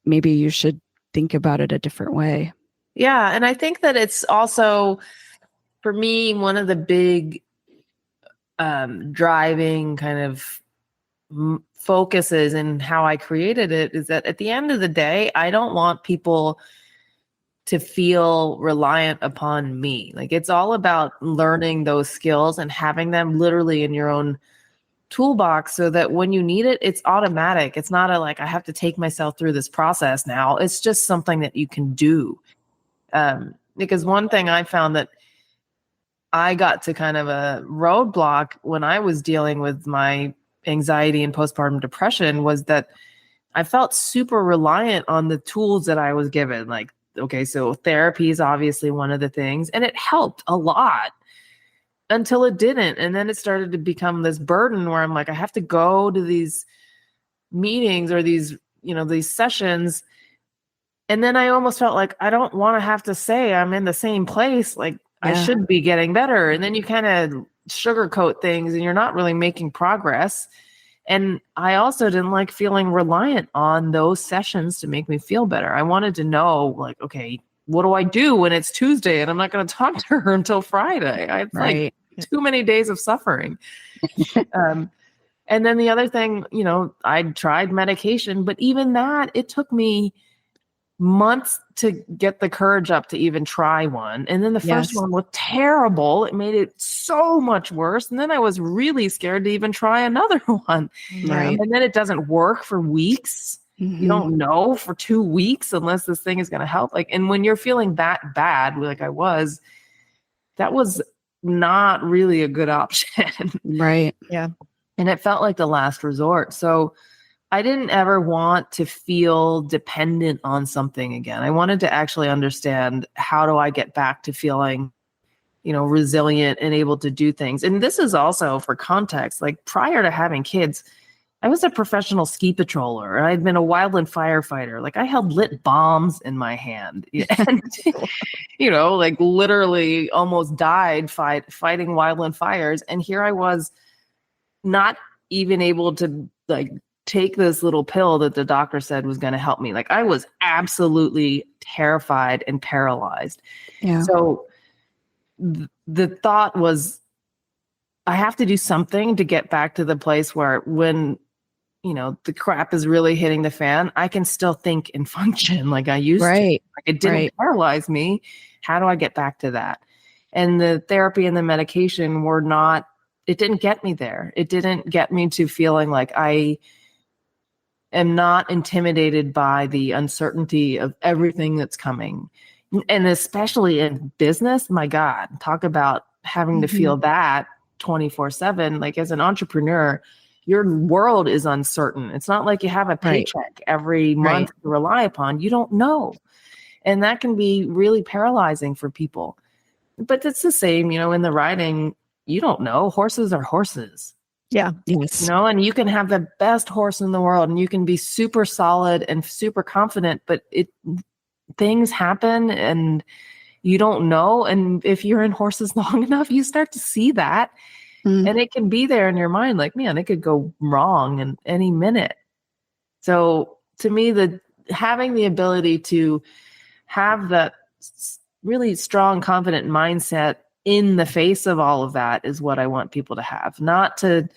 maybe you should think about it a different way. Yeah. And I think that it's also, for me, one of the big driving kind of focuses in how I created it is that at the end of the day, I don't want people to feel reliant upon me. Like, it's all about learning those skills and having them literally in your own toolbox, so that when you need it, it's automatic. It's not like, I have to take myself through this process now. It's just something that you can do. Because one thing I found that I got to kind of a roadblock when I was dealing with my anxiety and postpartum depression was that I felt super reliant on the tools that I was given. Like, okay, so therapy is obviously one of the things, and it helped a lot until it didn't. And then it started to become this burden where I'm like, I have to go to these meetings or these sessions. And then I almost felt like I don't want to have to say I'm in the same place. Like, I should be getting better. And then you kind of sugarcoat things and you're not really making progress. And I also didn't like feeling reliant on those sessions to make me feel better. I wanted to know, like, okay, what do I do when it's Tuesday and I'm not going to talk to her until Friday? It's like, too many days of suffering. And then the other thing, I tried medication, but even that, it took me months to get the courage up to even try one. And then the first one was terrible. It made it so much worse. And then I was really scared to even try another one. Right. And then it doesn't work for weeks. You don't know for 2 weeks unless this thing is going to help. And when you're feeling that bad, like I was, that was not really a good option. Right. Yeah. And it felt like the last resort. So I didn't ever want to feel dependent on something again. I wanted to actually understand, how do I get back to feeling, resilient and able to do things. And this is also for context, like prior to having kids, I was a professional ski patroller. I'd been a wildland firefighter. Like I held lit bombs in my hand and, like literally almost died fighting wildland fires. And here I was not even able to take this little pill that the doctor said was going to help me. Like I was absolutely terrified and paralyzed. Yeah. So the thought was, I have to do something to get back to the place where when, the crap is really hitting the fan, I can still think and function like I used to. Like it didn't paralyze me. How do I get back to that? And the therapy and the medication it didn't get me there. It didn't get me to feeling like I am not intimidated by the uncertainty of everything that's coming. And especially in business, my God, talk about having to feel that 24/7. Like as an entrepreneur, your world is uncertain. It's not like you have a paycheck every month to rely upon. You don't know. And that can be really paralyzing for people. But it's the same, in the riding, you don't know. Horses are horses. Yeah. Yes. And you can have the best horse in the world and you can be super solid and super confident, but things happen and you don't know. And if you're in horses long enough, you start to see that. And it can be there in your mind, like, man, it could go wrong in any minute. So to me, having the ability to have that really strong, confident mindset in the face of all of that is what I want people to have, not to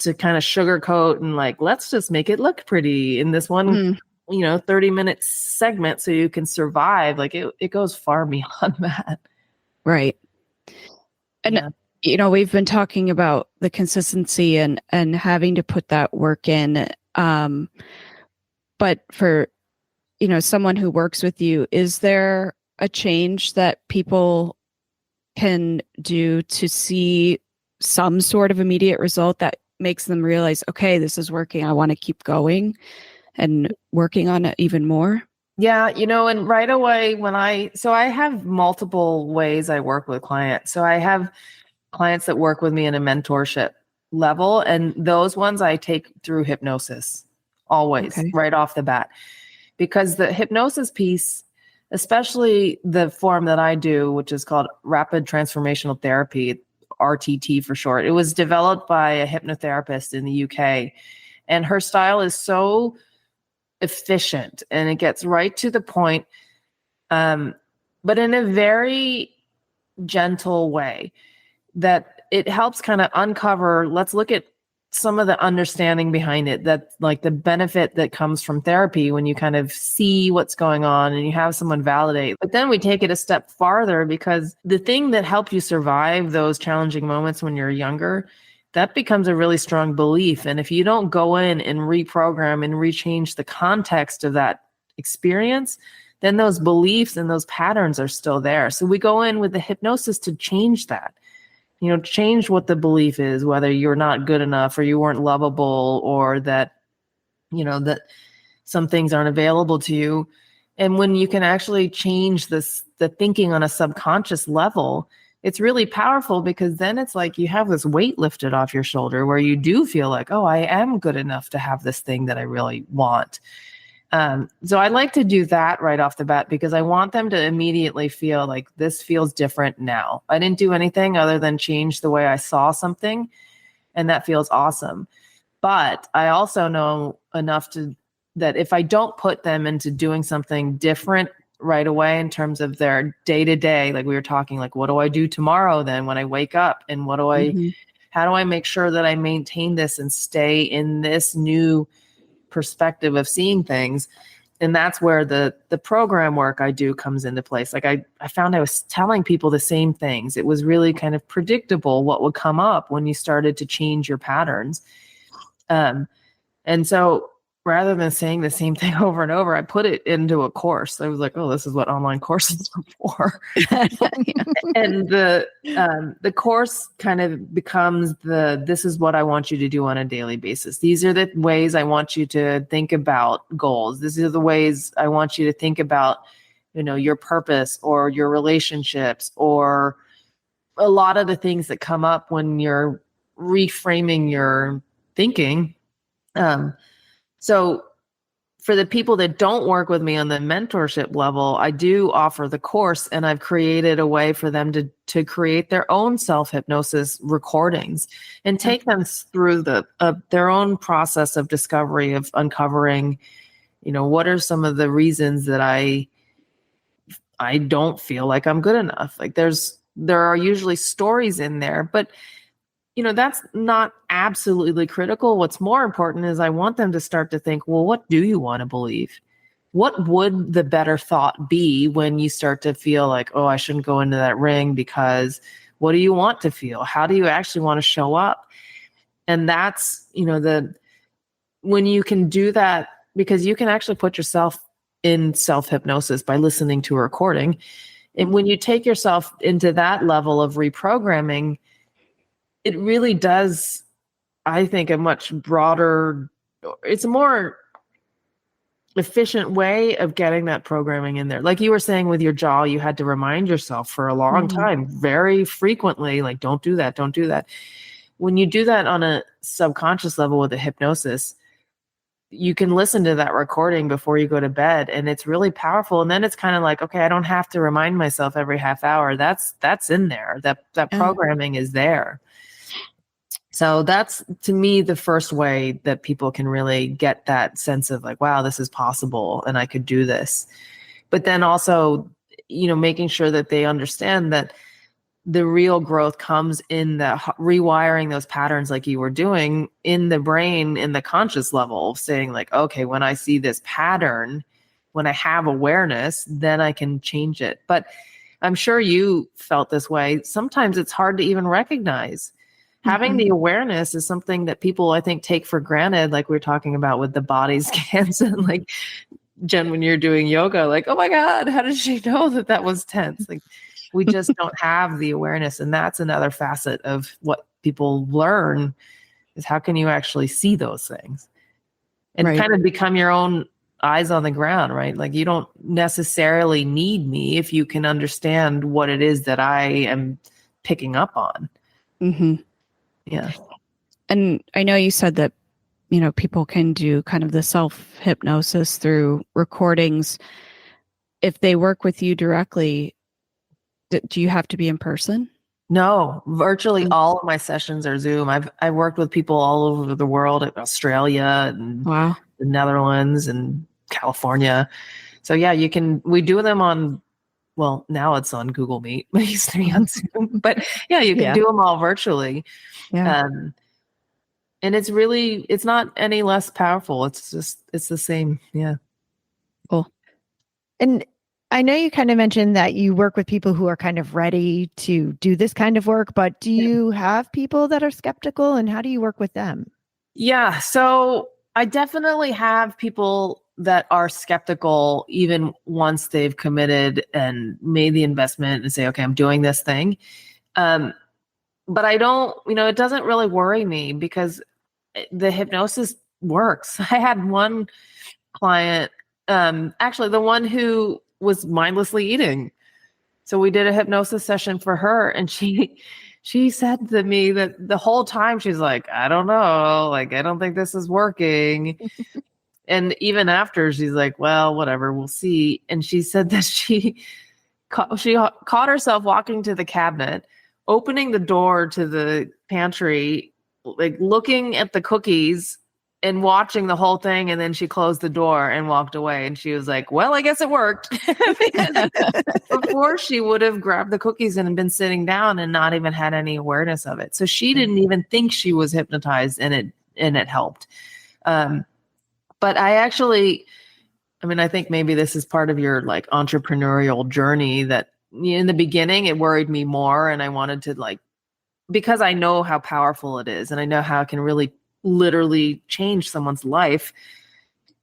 kind of sugarcoat and like, let's just make it look pretty in this one, 30-minute segment so you can survive. Like it goes far beyond that. Right. And, we've been talking about the consistency and having to put that work in. But for, someone who works with you, is there a change that people can do to see some sort of immediate result that makes them realize, okay, this is working. I want to keep going and working on it even more? Yeah. And right away I have multiple ways I work with clients. So I have clients that work with me in a mentorship level, and those ones I take through hypnosis always right off the bat, because the hypnosis piece, especially the form that I do, which is called rapid transformational therapy, RTT for short. It was developed by a hypnotherapist in the UK, and her style is so efficient and it gets right to the point, but in a very gentle way that it helps kind of uncover, let's look at some of the understanding behind it, that like the benefit that comes from therapy when you kind of see what's going on and you have someone validate. But then we take it a step farther, because the thing that helped you survive those challenging moments when you're younger, that becomes a really strong belief. And if you don't go in and reprogram and rechange the context of that experience, then those beliefs and those patterns are still there. So we go in with the hypnosis to change that. Change what the belief is, whether you're not good enough or you weren't lovable, or that, that some things aren't available to you. And when you can actually change the thinking on a subconscious level, it's really powerful, because then it's like you have this weight lifted off your shoulder where you do feel like, oh, I am good enough to have this thing that I really want. So I like to do that right off the bat, because I want them to immediately feel like this feels different now. I didn't do anything other than change the way I saw something, and that feels awesome. But I also know enough that if I don't put them into doing something different right away in terms of their day to day. Like we were talking, like, what do I do tomorrow then when I wake up? And how do I make sure that I maintain this and stay in this new perspective of seeing things? And that's where the program work I do comes into place. Like I found I was telling people the same things. It was really kind of predictable what would come up when you started to change your patterns. And so rather than saying the same thing over and over, I put it into a course. I was like, oh, this is what online courses are for. And the course kind of becomes this is what I want you to do on a daily basis. These are the ways I want you to think about goals. These are the ways I want you to think about, your purpose or your relationships or a lot of the things that come up when you're reframing your thinking. So for the people that don't work with me on the mentorship level, I do offer the course, and I've created a way for them to create their own self-hypnosis recordings and take them through their own process of discovery, of uncovering, what are some of the reasons that I don't feel like I'm good enough. Like there are usually stories in there, but that's not absolutely critical. What's more important is I want them to start to think, well, what do you want to believe? What would the better thought be when you start to feel like, oh, I shouldn't go into that ring because what do you want to feel? How do you actually want to show up? And that's, when you can do that, because you can actually put yourself in self-hypnosis by listening to a recording. And when you take yourself into that level of reprogramming, it really does, I think, a much broader, it's a more efficient way of getting that programming in there. Like you were saying with your jaw, you had to remind yourself for a long time, very frequently, like, don't do that, don't do that. When you do that on a subconscious level with a hypnosis, you can listen to that recording before you go to bed, and it's really powerful. And then it's kind of like, okay, I don't have to remind myself every half hour. That's in there. That programming is there. So that's, to me, the first way that people can really get that sense of like, wow, this is possible and I could do this. But then also, making sure that they understand that the real growth comes in the rewiring those patterns like you were doing in the brain, in the conscious level, saying like, okay, when I see this pattern, when I have awareness, then I can change it. But I'm sure you felt this way. Sometimes it's hard to even recognize. Having the awareness is something that people, I think, take for granted, like we were talking about with the body scans and like, Jen, when you're doing yoga, like, oh my God, how did she know that was tense? Like, we just don't have the awareness. And that's another facet of what people learn is how can you actually see those things and kind of become your own eyes on the ground, right? Like you don't necessarily need me if you can understand what it is that I am picking up on. Mm-hmm. Yeah. And I know you said that, people can do kind of the self-hypnosis through recordings. If they work with you directly, do you have to be in person? No, virtually all of my sessions are Zoom. I've worked with people all over the world, in Australia and the Netherlands and California. So yeah, we do them on, well, now it's on Google Meet. It used to be on Zoom, but yeah, you can do them all virtually. Yeah. And it's not any less powerful. It's the same. Yeah. Cool. And I know you kind of mentioned that you work with people who are kind of ready to do this kind of work, but do you have people that are skeptical, and how do you work with them? Yeah. So I definitely have people that are skeptical even once they've committed and made the investment and say, okay, I'm doing this thing. But I don't, it doesn't really worry me because the hypnosis works. I had one client, actually the one who was mindlessly eating. So we did a hypnosis session for her, and she said to me that the whole time she's like, I don't know, like, I don't think this is working. And even after, she's like, well, whatever, we'll see. And she said that she caught herself walking to the cabinet, opening the door to the pantry, like looking at the cookies and watching the whole thing. And then she closed the door and walked away. And she was like, well, I guess it worked. Because before she would have grabbed the cookies and been sitting down and not even had any awareness of it. So she didn't even think she was hypnotized, and it helped. But I think maybe this is part of your like entrepreneurial journey, that in the beginning it worried me more, and I wanted to because I know how powerful it is, and I know how it can really literally change someone's life.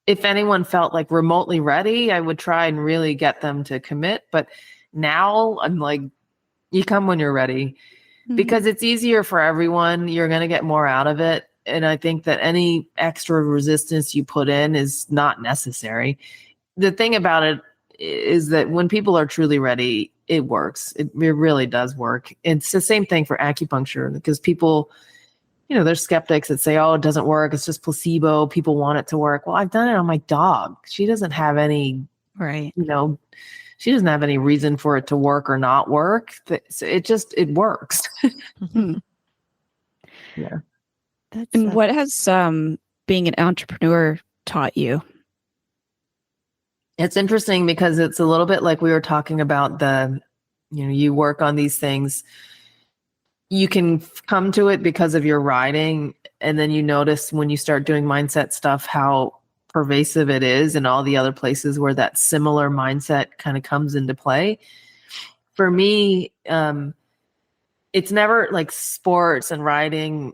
If anyone felt like remotely ready, I would try and really get them to commit. But now I'm like, you come when you're ready, because it's easier for everyone. You're going to get more out of it. And I think that any extra resistance you put in is not necessary. The thing about it is that when people are truly ready, it works. It really does work. It's the same thing for acupuncture, because people, there's skeptics that say, oh, it doesn't work. It's just placebo. People want it to work. Well, I've done it on my dog. She doesn't have any, Right. She doesn't have any reason for it to work or not work. So it works. Yeah. And what has being an entrepreneur taught you? It's interesting because it's a little bit like we were talking about you work on these things. You can come to it because of your riding, and then you notice when you start doing mindset stuff how pervasive it is in all the other places where that similar mindset kind of comes into play. For me, it's never like sports and riding,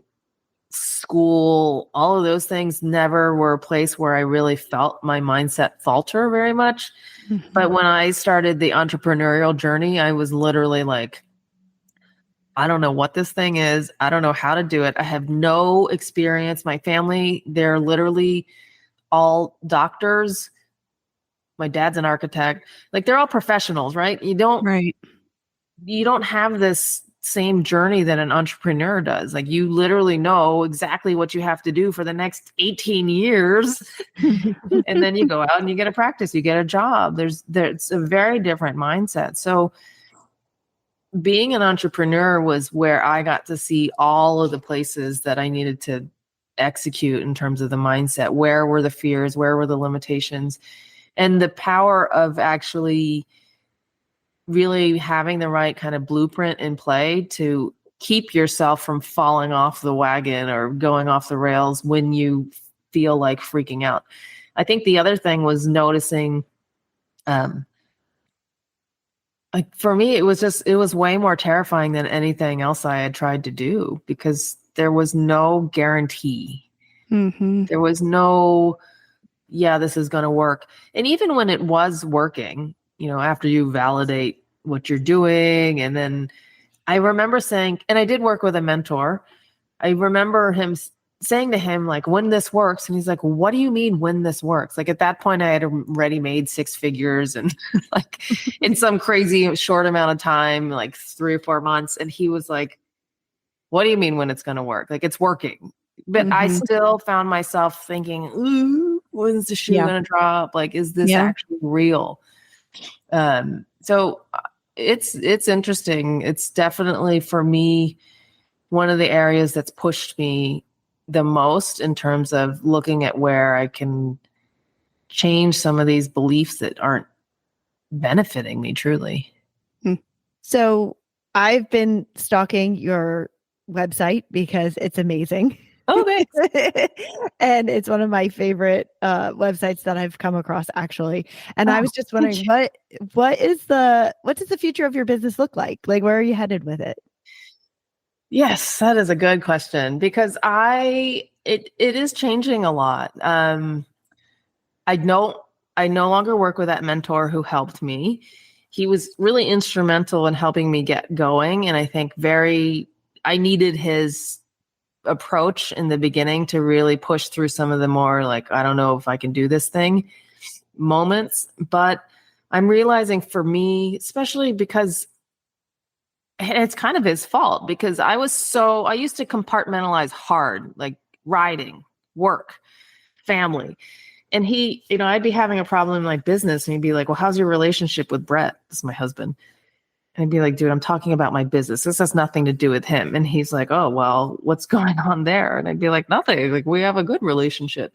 school, all of those things never were a place where I really felt my mindset falter very much. But when I started the entrepreneurial journey, I was literally like, I don't know what this thing is. I don't know how to do it. I have no experience. My family, they're literally all doctors. My dad's an architect. Like, they're all professionals, right? You don't have this same journey that an entrepreneur does. Like, you literally know exactly what you have to do for the next 18 years. And then you go out and you get a practice, you get a job. There's a very different mindset. So being an entrepreneur was where I got to see all of the places that I needed to execute in terms of the mindset. Where were the fears? Where were the limitations? And the power of actually really having the right kind of blueprint in play to keep yourself from falling off the wagon or going off the rails when you feel like freaking out. I think the other thing was noticing, like, for me, it was way more terrifying than anything else I had tried to do, because there was no guarantee. There was no, this is going to work. And even when it was working, after you validate what you're doing, and then I remember saying, and I did work with a mentor. I remember him saying to him, like, when this works, and he's like, what do you mean when this works? Like, at that point I had already made 6 figures, and like in some crazy short amount of time, like 3 or 4 months. And he was like, what do you mean when it's going to work? Like, it's working. But I still found myself thinking, ooh, when's the shoe going to drop? Like, is this actually real? So it's interesting. It's definitely, for me, one of the areas that's pushed me the most in terms of looking at where I can change some of these beliefs that aren't benefiting me truly. So I've been stalking your website because it's amazing. Oh, thanks. And it's one of my favorite websites that I've come across, actually. And I was just wondering, what does the future of your business look like? Like, where are you headed with it? Yes, that is a good question, because it is changing a lot. I no longer work with that mentor who helped me. He was really instrumental in helping me get going. And I think I needed his approach in the beginning to really push through some of the more like, I don't know if I can do this thing moments. But I'm realizing, for me, especially because it's kind of his fault, because I used to compartmentalize hard, like riding, work, family. And he, I'd be having a problem in my business, and he'd be like, well, how's your relationship with Brett? This is my husband. And I'd be like, dude, I'm talking about my business. This has nothing to do with him. And he's like, oh, well, what's going on there? And I'd be like, nothing. Like, we have a good relationship.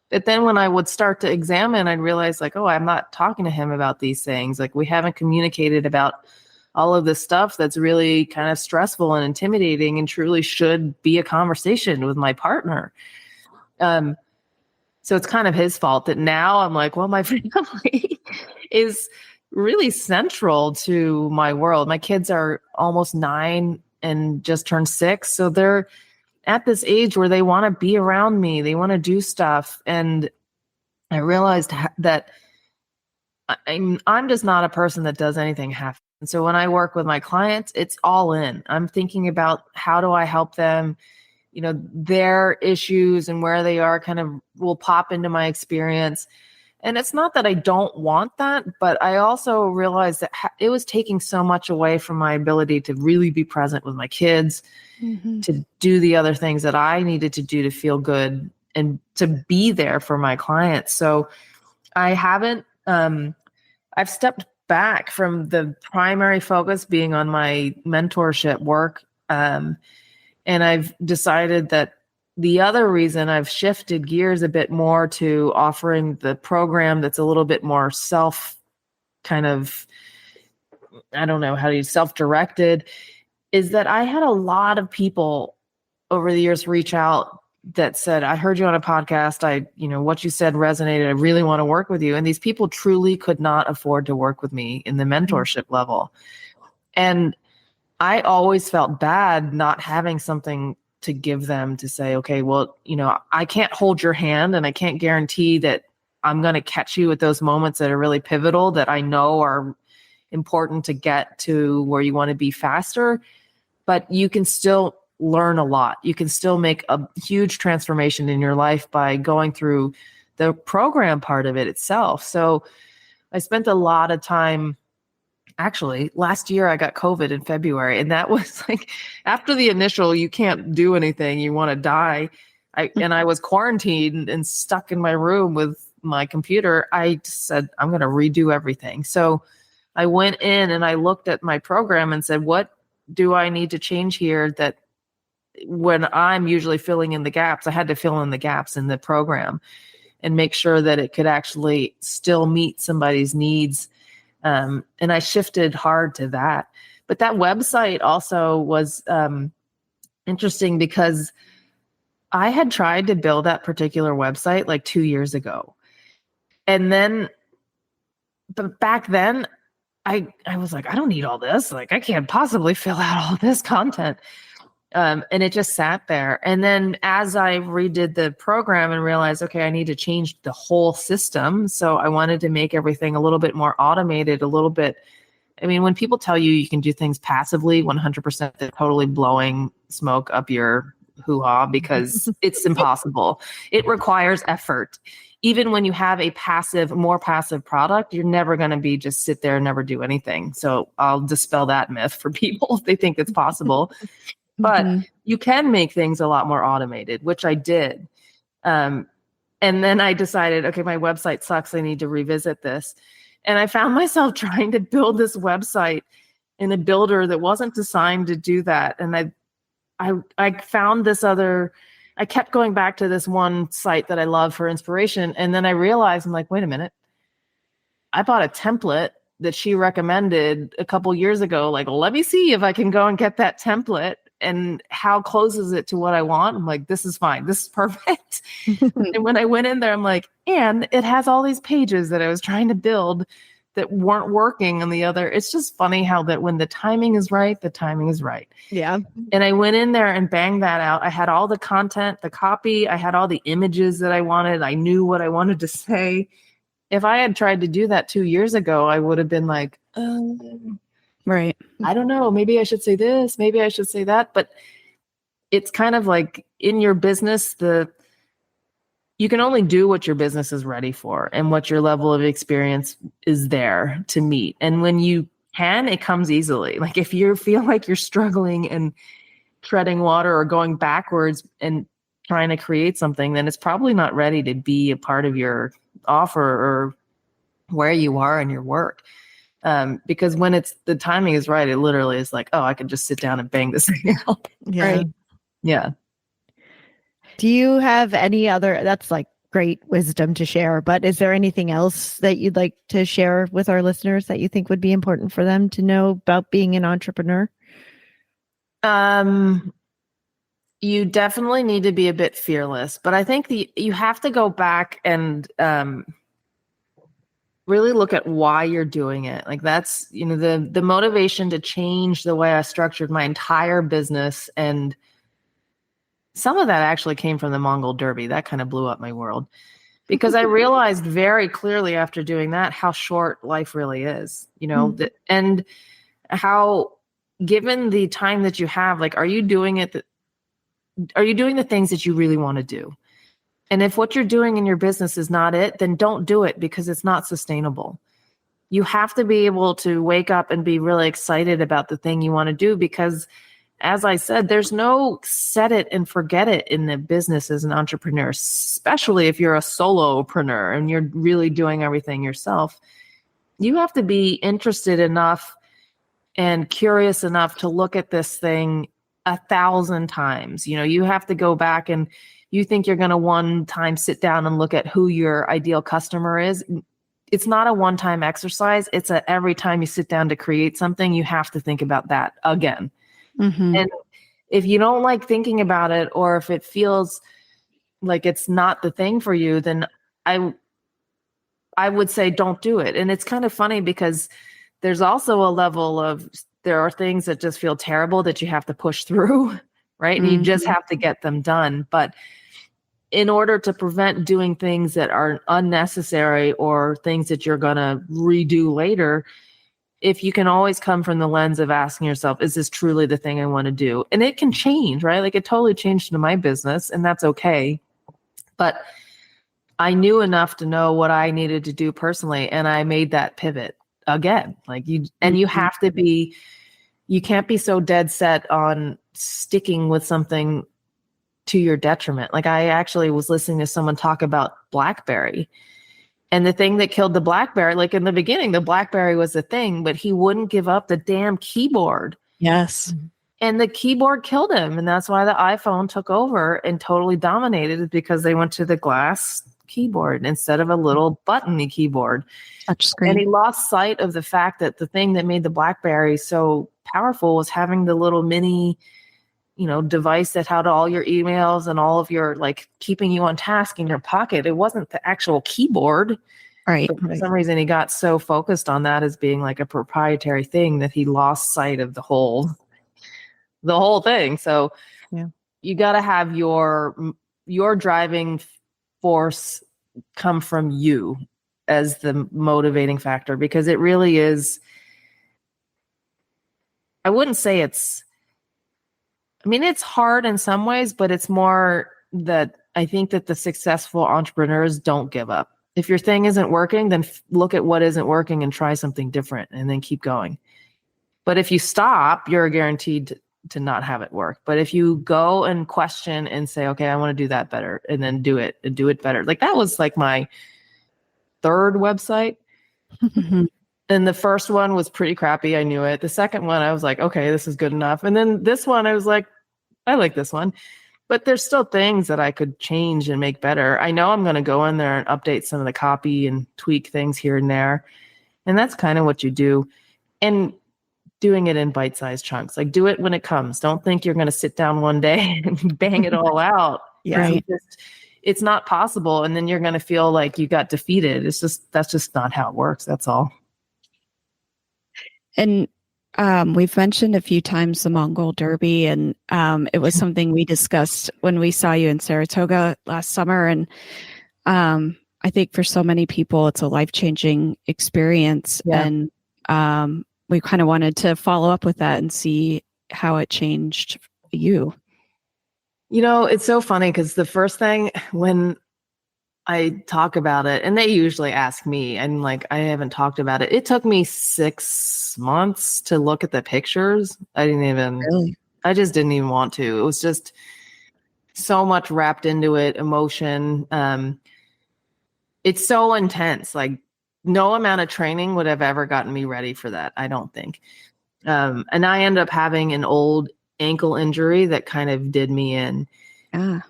But then when I would start to examine, I'd realize like, oh, I'm not talking to him about these things. Like, we haven't communicated about all of this stuff that's really kind of stressful and intimidating and truly should be a conversation with my partner. So it's kind of his fault that now I'm like, well, my family is really central to my world. My kids are almost 9 and just turned 6. So they're at this age where they want to be around me. They want to do stuff. And I realized that I'm just not a person that does anything half. And so when I work with my clients, it's all in. I'm thinking about how do I help them, their issues and where they are kind of will pop into my experience. And it's not that I don't want that, but I also realized that it was taking so much away from my ability to really be present with my kids, to do the other things that I needed to do to feel good and to be there for my clients. So I haven't, I've stepped back from the primary focus being on my mentorship work. And I've decided that the other reason I've shifted gears a bit more to offering the program that's a little bit more self-directed, is that I had a lot of people over the years reach out that said, I heard you on a podcast. What you said resonated. I really want to work with you. And these people truly could not afford to work with me in the mentorship level. And I always felt bad not having something to give them to say, okay, well, I can't hold your hand and I can't guarantee that I'm going to catch you at those moments that are really pivotal that I know are important to get to where you want to be faster, but you can still learn a lot. You can still make a huge transformation in your life by going through the program part of it itself. So I spent a lot of time. Actually, last year I got COVID in February, and that was like after the initial, you can't do anything, you want to die. I was quarantined and stuck in my room with my computer. I just said, I'm going to redo everything. So I went in and I looked at my program and said, what do I need to change here that when I'm usually filling in the gaps, I had to fill in the gaps in the program and make sure that it could actually still meet somebody's needs. And I shifted hard to that. But that website also was interesting because I had tried to build that particular website like 2 years ago. But back then, I was like, I don't need all this. Like, I can't possibly fill out all this content. And it just sat there. And then as I redid the program and realized, okay, I need to change the whole system. So I wanted to make everything a little bit more automated, when people tell you you can do things passively, 100%, they're totally blowing smoke up your hoo-ha because it's impossible. It requires effort. Even when you have a more passive product, you're never going to be just sit there and never do anything. So I'll dispel that myth for people if they think it's possible. But you can make things a lot more automated, which I did. And then I decided, okay, my website sucks. I need to revisit this. And I found myself trying to build this website in a builder that wasn't designed to do that. And I found this I kept going back to this one site that I love for inspiration. And then I realized, I'm like, wait a minute. I bought a template that she recommended a couple years ago. Like, let me see if I can go and get that template. And how close is it to what I want? I'm like, this is fine. This is perfect. And when I went in there, I'm like, and it has all these pages that I was trying to build that weren't working on the other. It's just funny how that when the timing is right, the timing is right. Yeah. And I went in there and banged that out. I had all the content, the copy. I had all the images that I wanted. I knew what I wanted to say. If I had tried to do that 2 years ago, I would have been like, Right. I don't know. Maybe I should say this. Maybe I should say that. But it's kind of like in your business, you can only do what your business is ready for and what your level of experience is there to meet. And when you can, it comes easily. Like if you feel like you're struggling and treading water or going backwards and trying to create something, then it's probably not ready to be a part of your offer or where you are in your work. Because when the timing is right, it literally is like, oh, I could just sit down and bang this thing out. Yeah. Right. Yeah. Do you have any other, that's like great wisdom to share, but is there anything else that you'd like to share with our listeners that you think would be important for them to know about being an entrepreneur? You definitely need to be a bit fearless, but I think you have to go back and really look at why you're doing it. Like that's, the motivation to change the way I structured my entire business. And some of that actually came from the Mongol Derby. That kind of blew up my world because I realized very clearly after doing that how short life really is, and how, given the time that you have, like, are you doing the things that you really want to do? And if what you're doing in your business is not it, then don't do it because it's not sustainable. You have to be able to wake up and be really excited about the thing you want to do because, as I said, there's no set it and forget it in the business as an entrepreneur, especially if you're a solopreneur and you're really doing everything yourself. You have to be interested enough and curious enough to look at this thing 1,000 times. You have to go back and you think you're going to one time sit down and look at who your ideal customer is. It's not a one-time exercise. It's every time you sit down to create something, you have to think about that again. Mm-hmm. And if you don't like thinking about it, or if it feels like it's not the thing for you, then I would say don't do it. And it's kind of funny because there's also a level of, there are things that just feel terrible that you have to push through, right? And you just have to get them done. But in order to prevent doing things that are unnecessary or things that you're going to redo later, if you can always come from the lens of asking yourself, is this truly the thing I want to do? And it can change, right? Like it totally changed in my business, and that's okay. But I knew enough to know what I needed to do personally, and I made that pivot again. Like you have to be, you can't be so dead set on sticking with something to your detriment. Like I actually was listening to someone talk about BlackBerry, and the thing that killed the BlackBerry, like in the beginning, the BlackBerry was the thing, but he wouldn't give up the damn keyboard. Yes. And the keyboard killed him. And that's why the iPhone took over and totally dominated, because they went to the glass keyboard instead of a little buttony keyboard. Touch screen. And he lost sight of the fact that the thing that made the BlackBerry so powerful was having the little mini, device that had all your emails and all of your, like, keeping you on task in your pocket. It wasn't the actual keyboard. Right. But for some reason, he got so focused on that as being like a proprietary thing that he lost sight of the whole thing. So yeah, you got to have your driving force come from you as the motivating factor, because it really is. I wouldn't say it's hard in some ways, but it's more that I think that the successful entrepreneurs don't give up. If your thing isn't working, then look at what isn't working and try something different and then keep going. But if you stop, you're guaranteed to not have it work. But if you go and question and say, okay, I want to do that better, and then do it and do it better. Like that was like my third website. Mm-hmm. And the first one was pretty crappy. I knew it. The second one, I was like, okay, this is good enough. And then this one, I was like, I like this one. But there's still things that I could change and make better. I know I'm going to go in there and update some of the copy and tweak things here and there. And that's kind of what you do. And doing it in bite-sized chunks. Like do it when it comes. Don't think you're going to sit down one day and bang it all out. Yeah. Right. It's not possible. And then you're going to feel like you got defeated. That's just not how it works. That's all. And we've mentioned a few times the Mongol Derby, and it was something we discussed when we saw you in Saratoga last summer. And I think for so many people, it's a life-changing experience. Yeah. And we kind of wanted to follow up with that and see how it changed you. It's so funny because the first thing when I talk about it, and they usually ask me, and like I haven't talked about it. It took me 6 months to look at the pictures. I just didn't even want to. It was just so much wrapped into it, emotion. It's so intense. Like no amount of training would have ever gotten me ready for that. I don't think. And I ended up having an old ankle injury that kind of did me in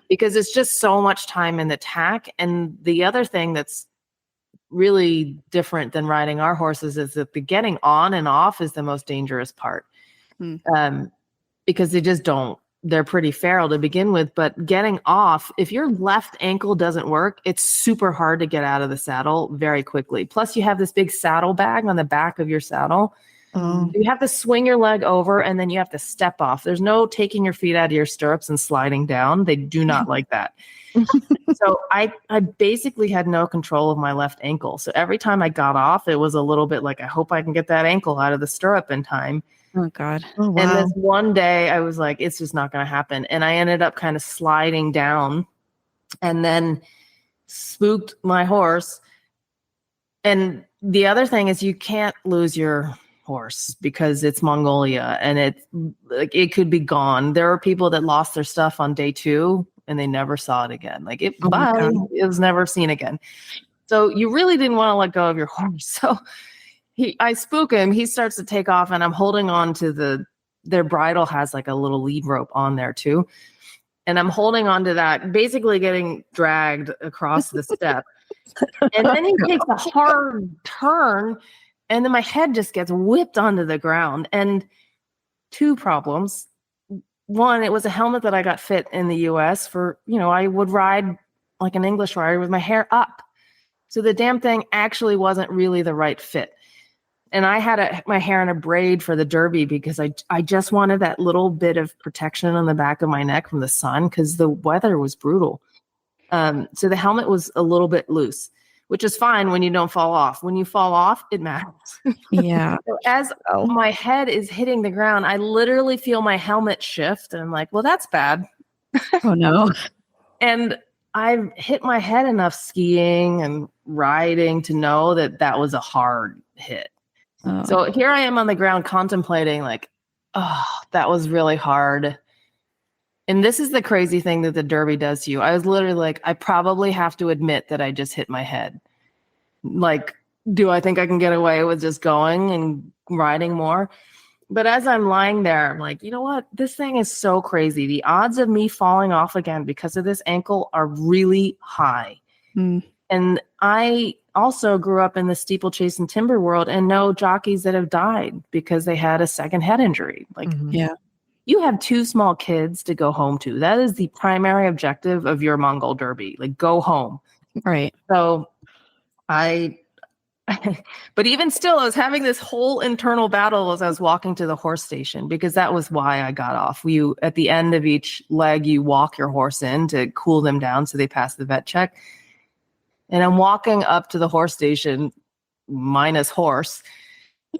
because it's just so much time in the tack. And the other thing that's really different than riding our horses is that the getting on and off is the most dangerous part. Because they're pretty feral to begin with, but getting off, if your left ankle doesn't work, it's super hard to get out of the saddle very quickly. Plus you have this big saddle bag on the back of your saddle. You have to swing your leg over and then you have to step off. There's no taking your feet out of your stirrups and sliding down. They do not like that. So I basically had no control of my left ankle. So every time I got off, it was a little bit like, I hope I can get that ankle out of the stirrup in time. Oh, God. Oh, wow. And this one day I was like, it's just not going to happen. And I ended up kind of sliding down and then spooked my horse. And the other thing is you can't lose your horse because it's Mongolia and it could be gone. There are people that lost their stuff on day 2 and they never saw it again. Like it was never seen again. So you really didn't want to let go of your horse. So I spook him. He starts to take off and I'm holding on to their bridle has like a little lead rope on there too. And I'm holding on to that, basically getting dragged across the step. And then he takes a hard turn and then my head just gets whipped onto the ground. And 2 problems. One, it was a helmet that I got fit in the US for, I would ride like an English rider with my hair up. So the damn thing actually wasn't really the right fit. And I had my hair in a braid for the Derby because I just wanted that little bit of protection on the back of my neck from the sun because the weather was brutal. So the helmet was a little bit loose, which is fine when you don't fall off. When you fall off, it matters. Yeah. So as my head is hitting the ground, I literally feel my helmet shift. And I'm like, well, that's bad. Oh, no. And I've hit my head enough skiing and riding to know that was a hard hit. Oh. So here I am on the ground contemplating like, oh, that was really hard. And this is the crazy thing that the Derby does to you. I was literally like, I probably have to admit that I just hit my head. Like, do I think I can get away with just going and riding more? But as I'm lying there, I'm like, you know what? This thing is so crazy. The odds of me falling off again because of this ankle are really high. And I also grew up in the steeplechase and timber world and know jockeys that have died because they had a second head injury. Like, you have 2 small kids to go home to. That is the primary objective of your Mongol Derby. Like, go home. Right. So but even still, I was having this whole internal battle as I was walking to the horse station because that was why I got off. At the end of each leg, you walk your horse in to cool them down so they pass the vet check. And I'm walking up to the horse station minus horse.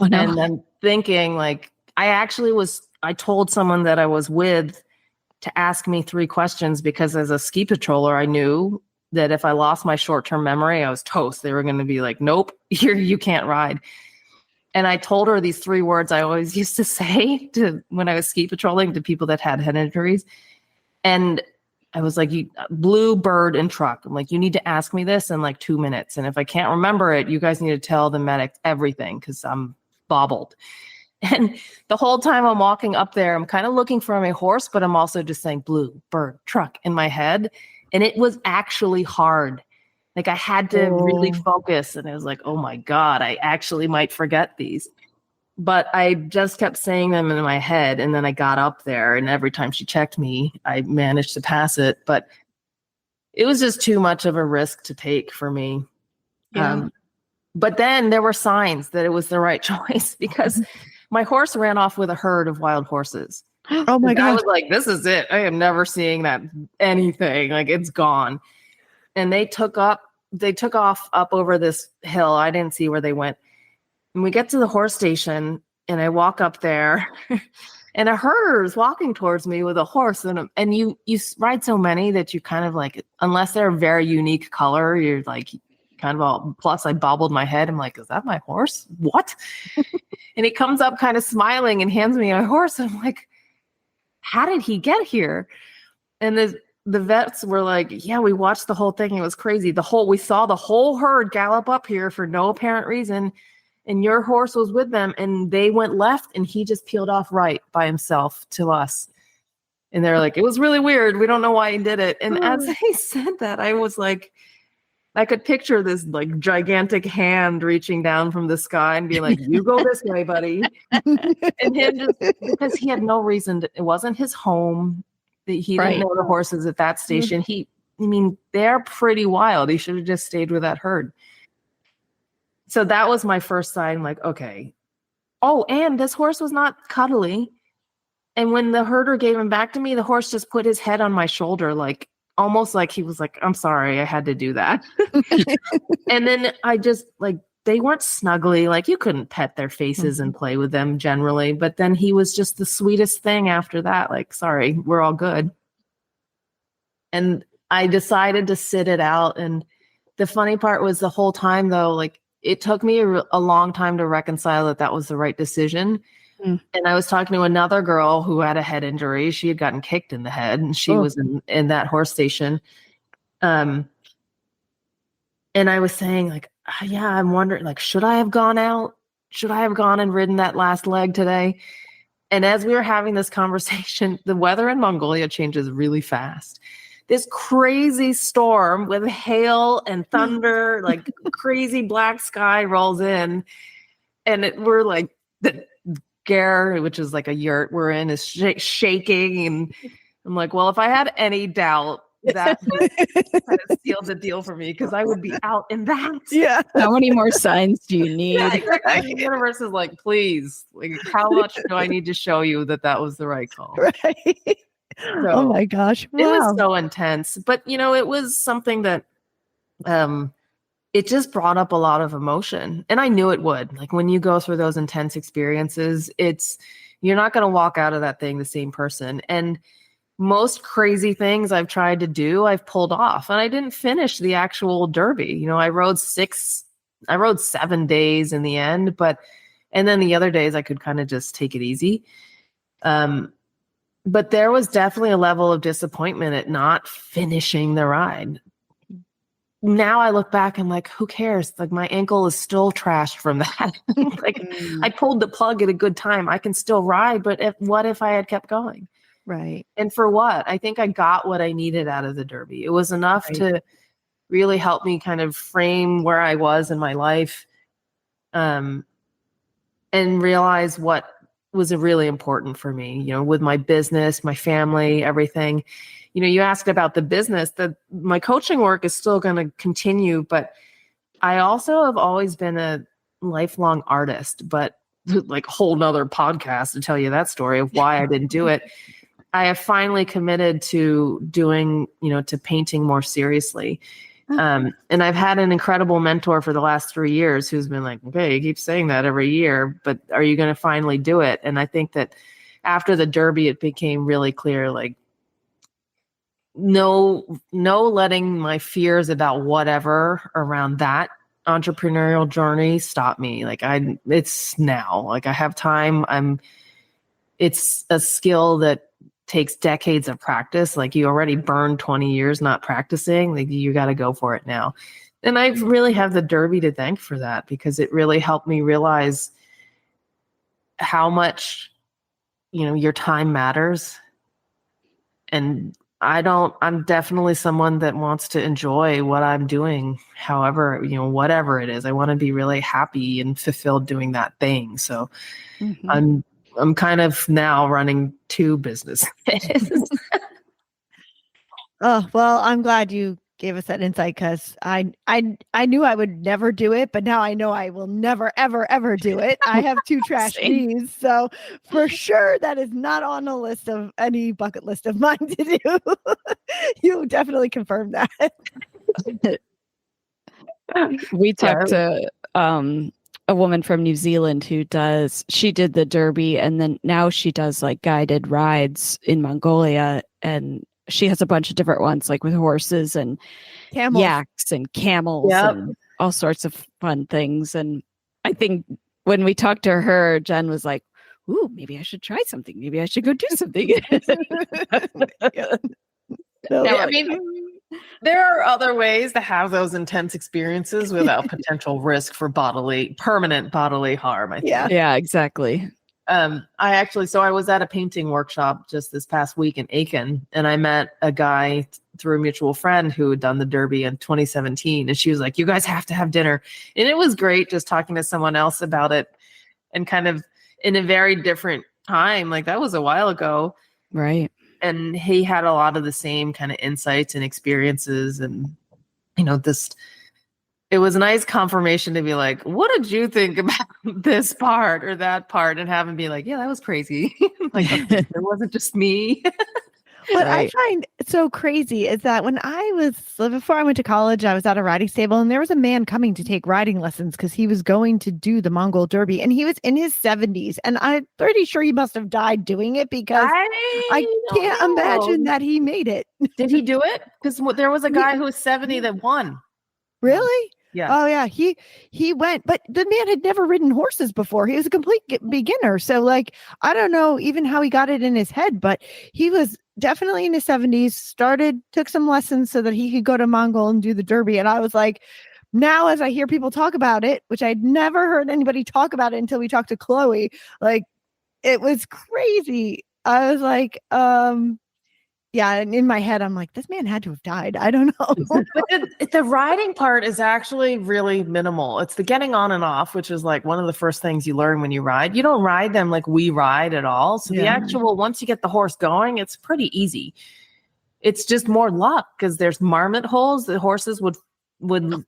Oh, no. And I'm thinking like, I told someone that I was with to ask me 3 questions because as a ski patroller, I knew that if I lost my short-term memory, I was toast. They were going to be like, nope, here you can't ride. And I told her these 3 words I always used to say when I was ski patrolling to people that had head injuries. And I was like, blue, bird, and truck. I'm like, you need to ask me this in like 2 minutes. And if I can't remember it, you guys need to tell the medic everything because I'm bobbled. And the whole time I'm walking up there, I'm kind of looking for my horse, but I'm also just saying blue, bird, truck in my head. And it was actually hard. Like I had to really focus. And it was like, oh my God, I actually might forget these. But I just kept saying them in my head. And then I got up there and every time she checked me, I managed to pass it. But it was just too much of a risk to take for me. Yeah. But then there were signs that it was the right choice because my horse ran off with a herd of wild horses. Oh my God. I was like, this is it. I am never seeing that anything. Like it's gone. And they took off up over this hill. I didn't see where they went. And we get to the horse station and I walk up there and a herder is walking towards me with a horse. And you ride so many that you kind of like, unless they're a very unique color, you're like kind of all, plus I bobbled my head. I'm like, is that my horse? What? And he comes up kind of smiling and hands me a horse. And I'm like, how did he get here? And the vets were like, yeah, we watched the whole thing. It was crazy. We saw the whole herd gallop up here for no apparent reason. And your horse was with them and they went left and he just peeled off right by himself to us. And they're like, it was really weird. We don't know why he did it. And as they said that, I was like, I could picture this like gigantic hand reaching down from the sky and be like, you go this way, buddy. And him just, because he had no reason it wasn't his home. He didn't know the horses at that station. They're pretty wild. He should have just stayed with that herd. So that was my first sign, like, okay. Oh, and this horse was not cuddly. And when the herder gave him back to me, the horse just put his head on my shoulder, like almost like he was like, I'm sorry, I had to do that. And then I just like, they weren't snuggly. Like you couldn't pet their faces and play with them generally. But then he was just the sweetest thing after that. Like, sorry, we're all good. And I decided to sit it out. And the funny part was the whole time though, like it took me a long time to reconcile that was the right decision. And I was talking to another girl who had a head injury. She had gotten kicked in the head and she was in that horse station. And I was saying like, yeah, I'm wondering, like, should I have gone out? Should I have gone and ridden that last leg today? And as we were having this conversation, the weather in Mongolia changes really fast. This crazy storm with hail and thunder, like crazy black sky rolls in. And we're like, the Gare, which is like a yurt we're in, is shaking. And I'm like, well, if I had any doubt, that kind of sealed the deal for me because I would be out in that. Yeah. How many more signs do you need? Yeah, exactly. The universe is like, please, like, how much do I need to show you that was the right call? Right. So, oh my gosh. Wow. It was so intense. But, it was something that it just brought up a lot of emotion. And I knew it would. Like when you go through those intense experiences, you're not going to walk out of that thing the same person. And most crazy things I've tried to do, I've pulled off. And I didn't finish the actual Derby. I rode 7 days in the end, and then the other days I could kind of just take it easy. But there was definitely a level of disappointment at not finishing the ride. Now I look back and like, who cares? Like my ankle is still trashed from that. I pulled the plug at a good time. I can still ride, but what if I had kept going? Right. And for what? I think I got what I needed out of the Derby. It was enough to really help me kind of frame where I was in my life, and realize what was really important for me, with my business, my family, everything. You asked about the business, my coaching work is still going to continue, but I also have always been a lifelong artist, but like whole nother podcast to tell you that story of why I didn't do it. I have finally committed to doing, to painting more seriously. And I've had an incredible mentor for the last 3 years who's been like, okay, you keep saying that every year, but are you going to finally do it? And I think that after the Derby, it became really clear, like, no letting my fears about whatever around that entrepreneurial journey stop me. Like it's now, like I have time. It's a skill that takes decades of practice. Like you already burned 20 years not practicing. Like you got to go for it now. And I really have the Derby to thank for that because it really helped me realize how much, your time matters. And I'm definitely someone that wants to enjoy what I'm doing. However, whatever it is, I want to be really happy and fulfilled doing that thing. So I'm kind of now running 2 businesses. Oh, well, I'm glad you gave us that insight because I knew I would never do it, but now I know I will never, ever, ever do it. I have 2 trash knees. So for sure, that is not on a list of any bucket list of mine to do. You definitely confirmed that. We talked to a woman from New Zealand she did the Derby and then now she does like guided rides in Mongolia, and she has a bunch of different ones like with horses and Camels. yaks and camels and all sorts of fun things. And I think when we talked to her, Jen was like, ooh, maybe I should try something. Maybe I should go do something. So Now we're I like, mean, there are other ways to have those intense experiences without potential risk for permanent bodily harm, I think. yeah, exactly. I was at a painting workshop just this past week in Aiken, and I met a guy through a mutual friend who had done the Derby in 2017. And she was like, you guys have to have dinner. And it was great just talking to someone else about it, and kind of in a very different time. Like, that was a while ago. Right. And he had a lot of the same kind of insights and experiences. And, it was a nice confirmation to be like, what did you think about this part or that part? And have him be like, yeah, that was crazy. Like, it wasn't just me. What Right. I find so crazy is that before I went to college, I was at a riding stable, and there was a man coming to take riding lessons because he was going to do the Mongol Derby, and he was in his 70s. And I'm pretty sure he must have died doing it, because I can't imagine that he made it. Did he do it? Because there was a guy who was 70 that won. Really? Yeah. Oh yeah, he went, but the man had never ridden horses before. He was a complete beginner. So, like, I don't know even how he got it in his head, but he was definitely in his 70s, took some lessons so that he could go to Mongol and do the Derby. And I was like, now as I hear people talk about it, which I'd never heard anybody talk about it until we talked to Chloe, like, it was crazy. I was like, yeah, and in my head, I'm like, this man had to have died. I don't know. But the riding part is actually really minimal. It's the getting on and off, which is like one of the first things you learn when you ride. You don't ride them like we ride at all. So the actual, once you get the horse going, it's pretty easy. It's just more luck, because there's marmot holes. The horses would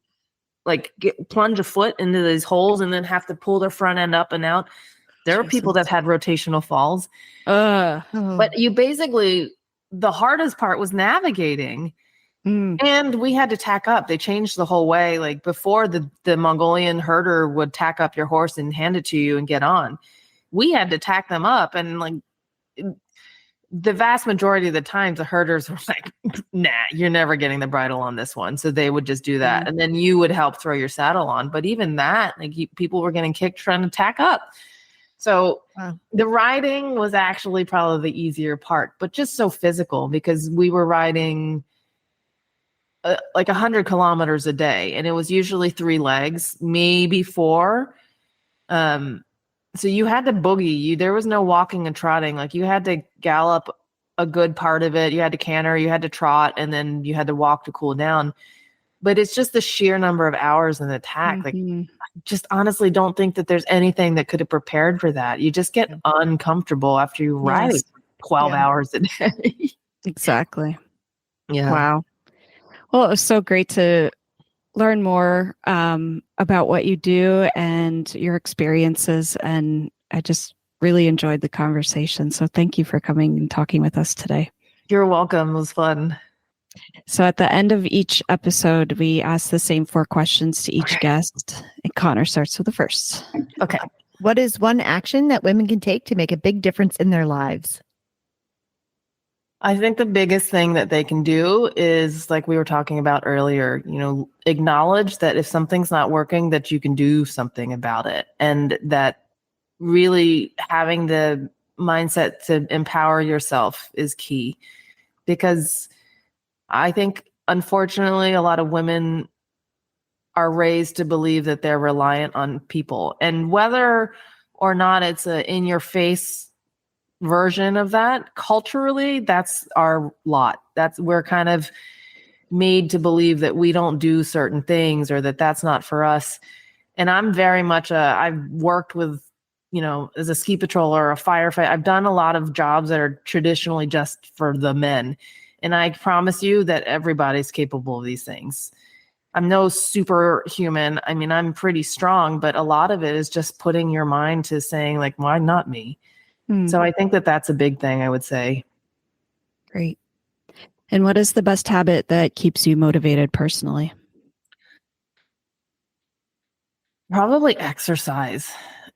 like plunge a foot into these holes and then have to pull their front end up and out. There are people that had rotational falls. But you basically... the hardest part was navigating, and we had to tack up. They changed the whole way. Like, before, the Mongolian herder would tack up your horse and hand it to you and get on. We had to tack them up, and like the vast majority of the times the herders were like, nah, you're never getting the bridle on this one. So they would just do that. And then you would help throw your saddle on. But even that, like, people were getting kicked trying to tack up. So the riding was actually probably the easier part, but just so physical, because we were riding like 100 kilometers a day, and it was usually 3 legs, maybe 4. So you had to boogie. There was no walking and trotting. Like, you had to gallop a good part of it. You had to canter, you had to trot, and then you had to walk to cool down. But it's just the sheer number of hours in the tack. Like, just honestly don't think that there's anything that could have prepared for that. You just get uncomfortable after you ride 12 hours a day. Exactly. Yeah. Wow. Well, it was so great to learn more about what you do and your experiences. And I just really enjoyed the conversation. So thank you for coming and talking with us today. You're welcome. It was fun. So at the end of each episode, we ask the same 4 questions to each guest. And Connor starts with the first. Okay. What is one action that women can take to make a big difference in their lives? I think the biggest thing that they can do is, like we were talking about earlier, acknowledge that if something's not working, that you can do something about it. And that really having the mindset to empower yourself is key. Because I think, unfortunately, a lot of women are raised to believe that they're reliant on people. And whether or not it's a in-your-face version of that, culturally, that's our lot. We're kind of made to believe that we don't do certain things, or that that's not for us. And I'm very much I've worked with, as a ski patroller or a firefighter. I've done a lot of jobs that are traditionally just for the men. And I promise you that everybody's capable of these things. I'm no superhuman. I mean, I'm pretty strong, but a lot of it is just putting your mind to saying, like, why not me? So I think that that's a big thing, I would say. Great. And what is the best habit that keeps you motivated personally? Probably exercise.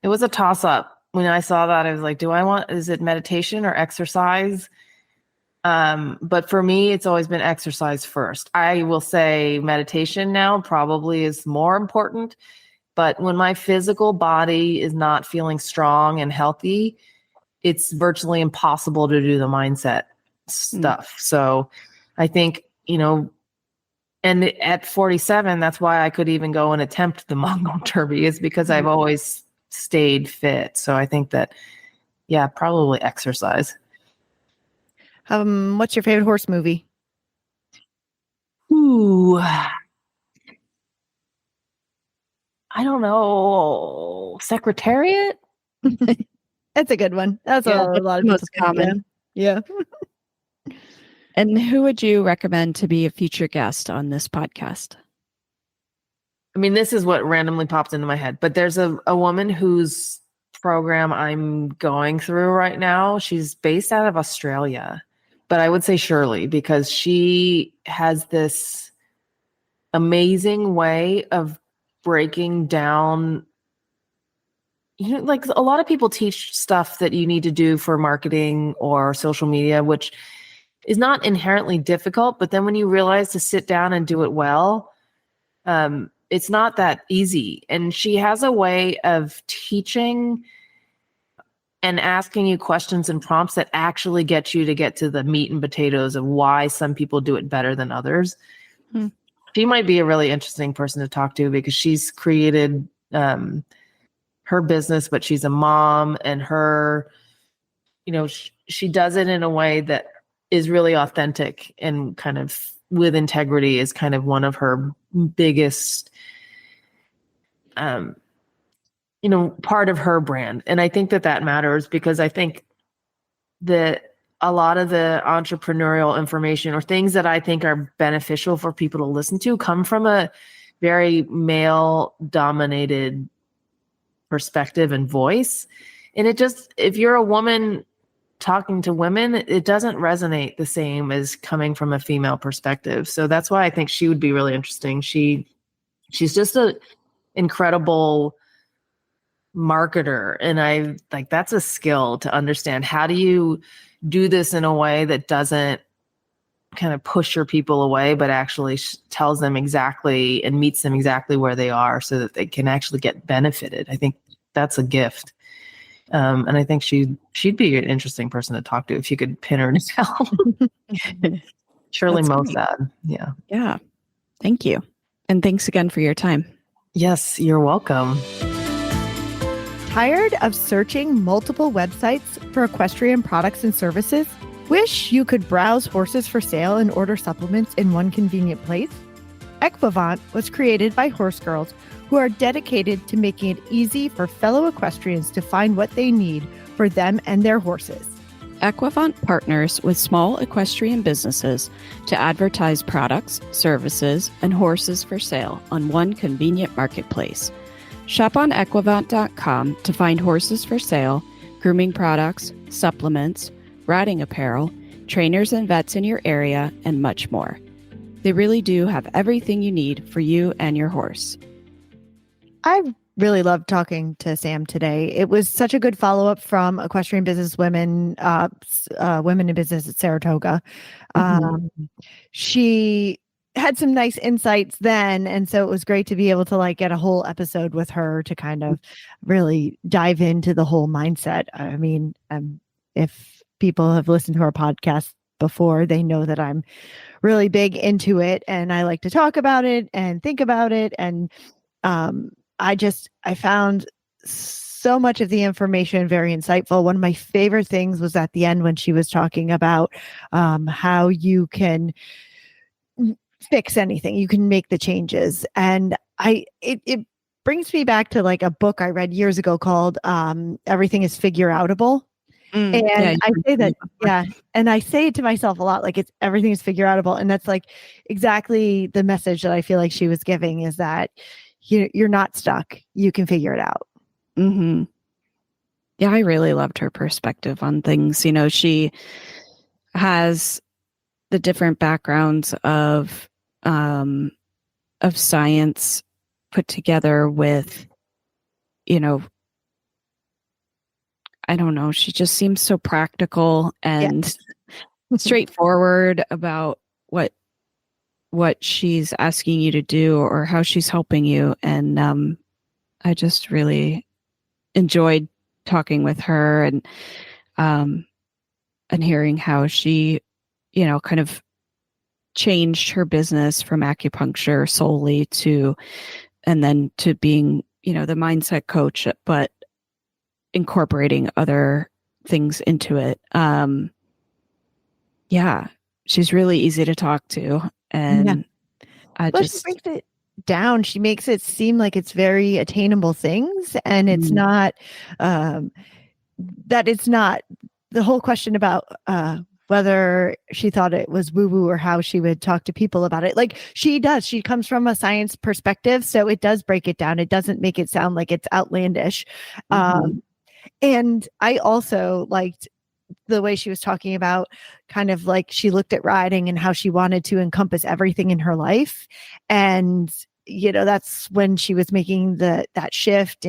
It was a toss-up. When I saw that, I was like, is it meditation or exercise? But for me, it's always been exercise first. I will say meditation now probably is more important, but when my physical body is not feeling strong and healthy, it's virtually impossible to do the mindset stuff. So I think, and at 47, that's why I could even go and attempt the Mongol Derby, is because I've always stayed fit. So I think that, yeah, probably exercise. What's your favorite horse movie? Ooh, I don't know. Secretariat? That's a good one. That's Yeah, a lot of most people think, common. Yeah. And who would you recommend to be a future guest on this podcast? I mean, this is what randomly popped into my head, but there's a woman whose program I'm going through right now. She's based out of Australia, but I would say Shirley, because she has this amazing way of breaking down. Like a lot of people teach stuff that you need to do for marketing or social media, which is not inherently difficult. But then when you realize to sit down and do it well, it's not that easy. And she has a way of teaching and asking you questions and prompts that actually get you to get to the meat and potatoes of why some people do it better than others. She might be a really interesting person to talk to, because she's created her business, but she's a mom, and her, she does it in a way that is really authentic and kind of with integrity, is kind of one of her biggest, part of her brand. And I think that matters, because I think that a lot of the entrepreneurial information or things that I think are beneficial for people to listen to come from a very male dominated perspective and voice. And if you're a woman talking to women, it doesn't resonate the same as coming from a female perspective. So that's why I think she would be really interesting. She's just an incredible marketer. And that's a skill to understand. How do you do this in a way that doesn't kind of push your people away, but actually tells them exactly and meets them exactly where they are, so that they can actually get benefited? I think that's a gift. And I think she'd be an interesting person to talk to if you could pin her down. Shirley Mosad. Yeah. Yeah. Thank you. And thanks again for your time. Yes, you're welcome. Tired of searching multiple websites for equestrian products and services? Wish you could browse horses for sale and order supplements in one convenient place? Equivant was created by horse girls who are dedicated to making it easy for fellow equestrians to find what they need for them and their horses. Equivant partners with small equestrian businesses to advertise products, services, and horses for sale on one convenient marketplace. Shop on equivant.com to find horses for sale, grooming products, supplements, riding apparel, trainers and vets in your area, and much more. They really do have everything you need for you and your horse. I really loved talking to Sam today. It was such a good follow-up from Equestrian Business Women, Women in Business at Saratoga. She had some nice insights then, and so it was great to be able to get a whole episode with her to kind of really dive into the whole mindset. I mean, if people have listened to our podcast before, they know that I'm really big into it, and I like to talk about it and think about it. And I found so much of the information very insightful. One of my favorite things was at the end when she was talking about how you can fix anything, you can make the changes. And it brings me back to a book I read years ago called Everything is Figure Outable. And I say that, and I say it to myself a lot, it's everything is figure outable. And that's exactly the message that I feel like she was giving, is that you're not stuck. You can figure it out. Mm-hmm. Yeah, I really loved her perspective on things. She has the different backgrounds of science put together with, I don't know, she just seems so practical and straightforward about what she's asking you to do or how she's helping you. And I just really enjoyed talking with her and hearing how she, kind of changed her business from acupuncture solely and then to being, the mindset coach, but incorporating other things into it. Yeah, she's really easy to talk to. And she breaks it down. She makes it seem like it's very attainable things, and it's not that it's not the whole question about whether she thought it was woo-woo or how she would talk to people about it. Like she does. She comes from a science perspective, so it does break it down. It doesn't make it sound like it's outlandish. And I also liked the way she was talking about kind of like she looked at riding and how she wanted to encompass everything in her life. And, that's when she was making that shift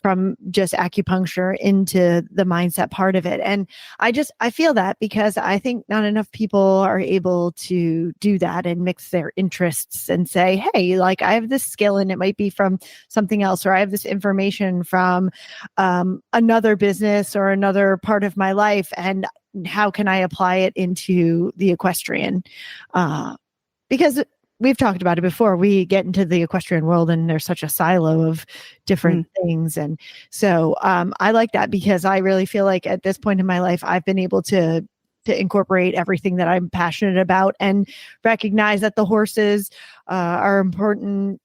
from just acupuncture into the mindset part of it. And I feel that because I think not enough people are able to do that and mix their interests and say, hey, like I have this skill and it might be from something else, or I have this information from another business or another part of my life. And how can I apply it into the equestrian? Because we've talked about it before. We get into the equestrian world and there's such a silo of different things. And so I like that because I really feel like at this point in my life, I've been able to incorporate everything that I'm passionate about and recognize that the horses are an important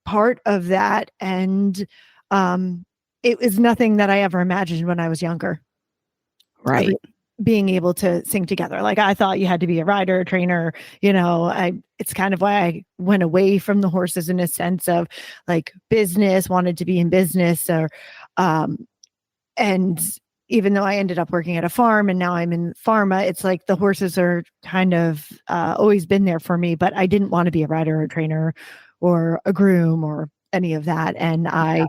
part of that. And it was nothing that I ever imagined when I was younger. Right. Being able to sing together. Like I thought you had to be a rider, a trainer, it's kind of why I went away from the horses in a sense of like business, wanted to be in business and even though I ended up working at a farm and now I'm in pharma, it's like the horses are kind of always been there for me, but I didn't want to be a rider or a trainer or a groom or any of that. And I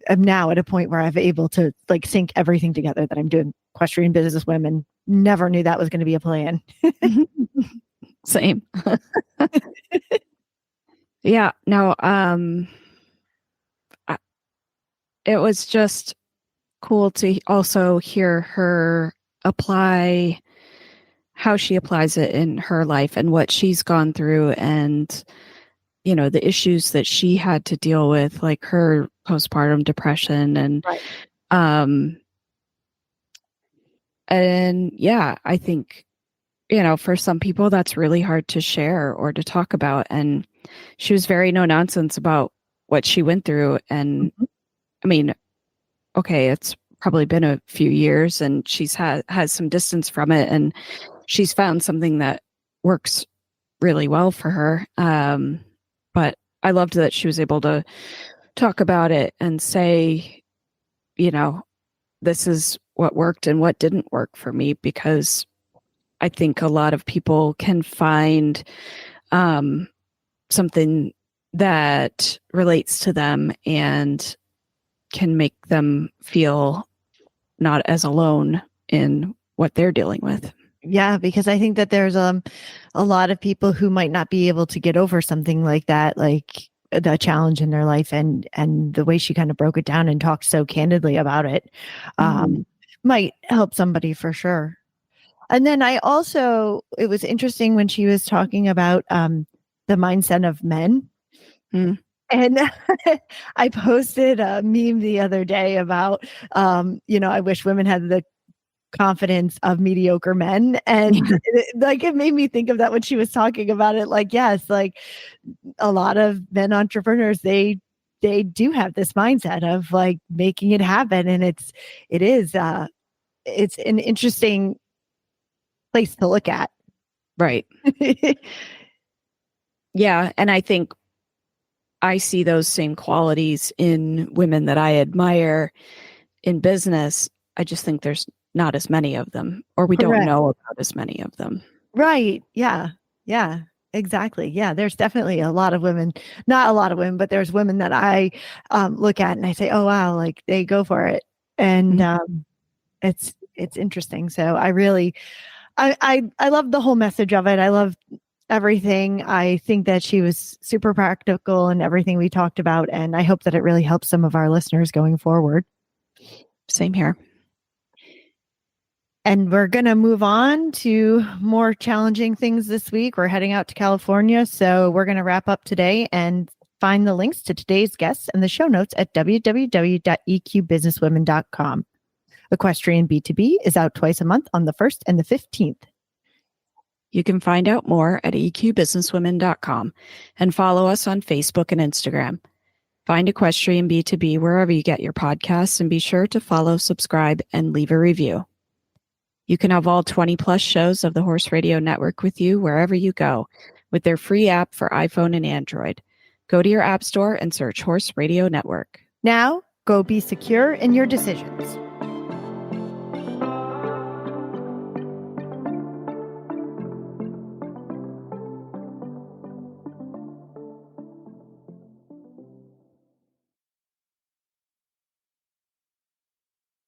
am now at a point where I'm able to like sync everything together that I'm doing. Equestrian business women, never knew that was going to be a plan. Same. Yeah. No, it was just cool to also hear her apply how she applies it in her life and what she's gone through and, the issues that she had to deal with, like her postpartum depression and, and yeah, I think, for some people that's really hard to share or to talk about. And she was very no nonsense about what she went through. And I mean, okay, it's probably been a few years and she's has some distance from it and she's found something that works really well for her. But I loved that she was able to talk about it and say, this is what worked and what didn't work for me, because I think a lot of people can find something that relates to them and can make them feel not as alone in what they're dealing with. Yeah, because I think that there's a lot of people who might not be able to get over something like that, like the challenge in their life, and the way she kind of broke it down and talked so candidly about it might help somebody for sure. And then it was interesting when she was talking about the mindset of men. And I posted a meme the other day about, I wish women had the confidence of mediocre men. And it made me think of that when she was talking about it. Like, yes, like a lot of men entrepreneurs, they do have this mindset of like making it happen. And it's an interesting place to look at. Right. Yeah. And I think I see those same qualities in women that I admire in business. I just think there's not as many of them, or we don't know about as many of them. Right. Yeah. Yeah, exactly. Yeah. There's definitely a lot of women, not a lot of women, but there's women that I look at and I say, oh, wow, like they go for it. And it's interesting. So I really, I love the whole message of it. I love everything. I think that she was super practical in everything we talked about. And I hope that it really helps some of our listeners going forward. Same here. And we're going to move on to more challenging things this week. We're heading out to California. So we're going to wrap up today and find the links to today's guests and the show notes at www.eqbusinesswomen.com. Equestrian B2B is out twice a month on the 1st and the 15th. You can find out more at eqbusinesswomen.com and follow us on Facebook and Instagram. Find Equestrian B2B wherever you get your podcasts and be sure to follow, subscribe, and leave a review. You can have all 20 plus shows of the Horse Radio Network with you wherever you go with their free app for iPhone and Android. Go to your app store and search Horse Radio Network. Now, go be secure in your decisions.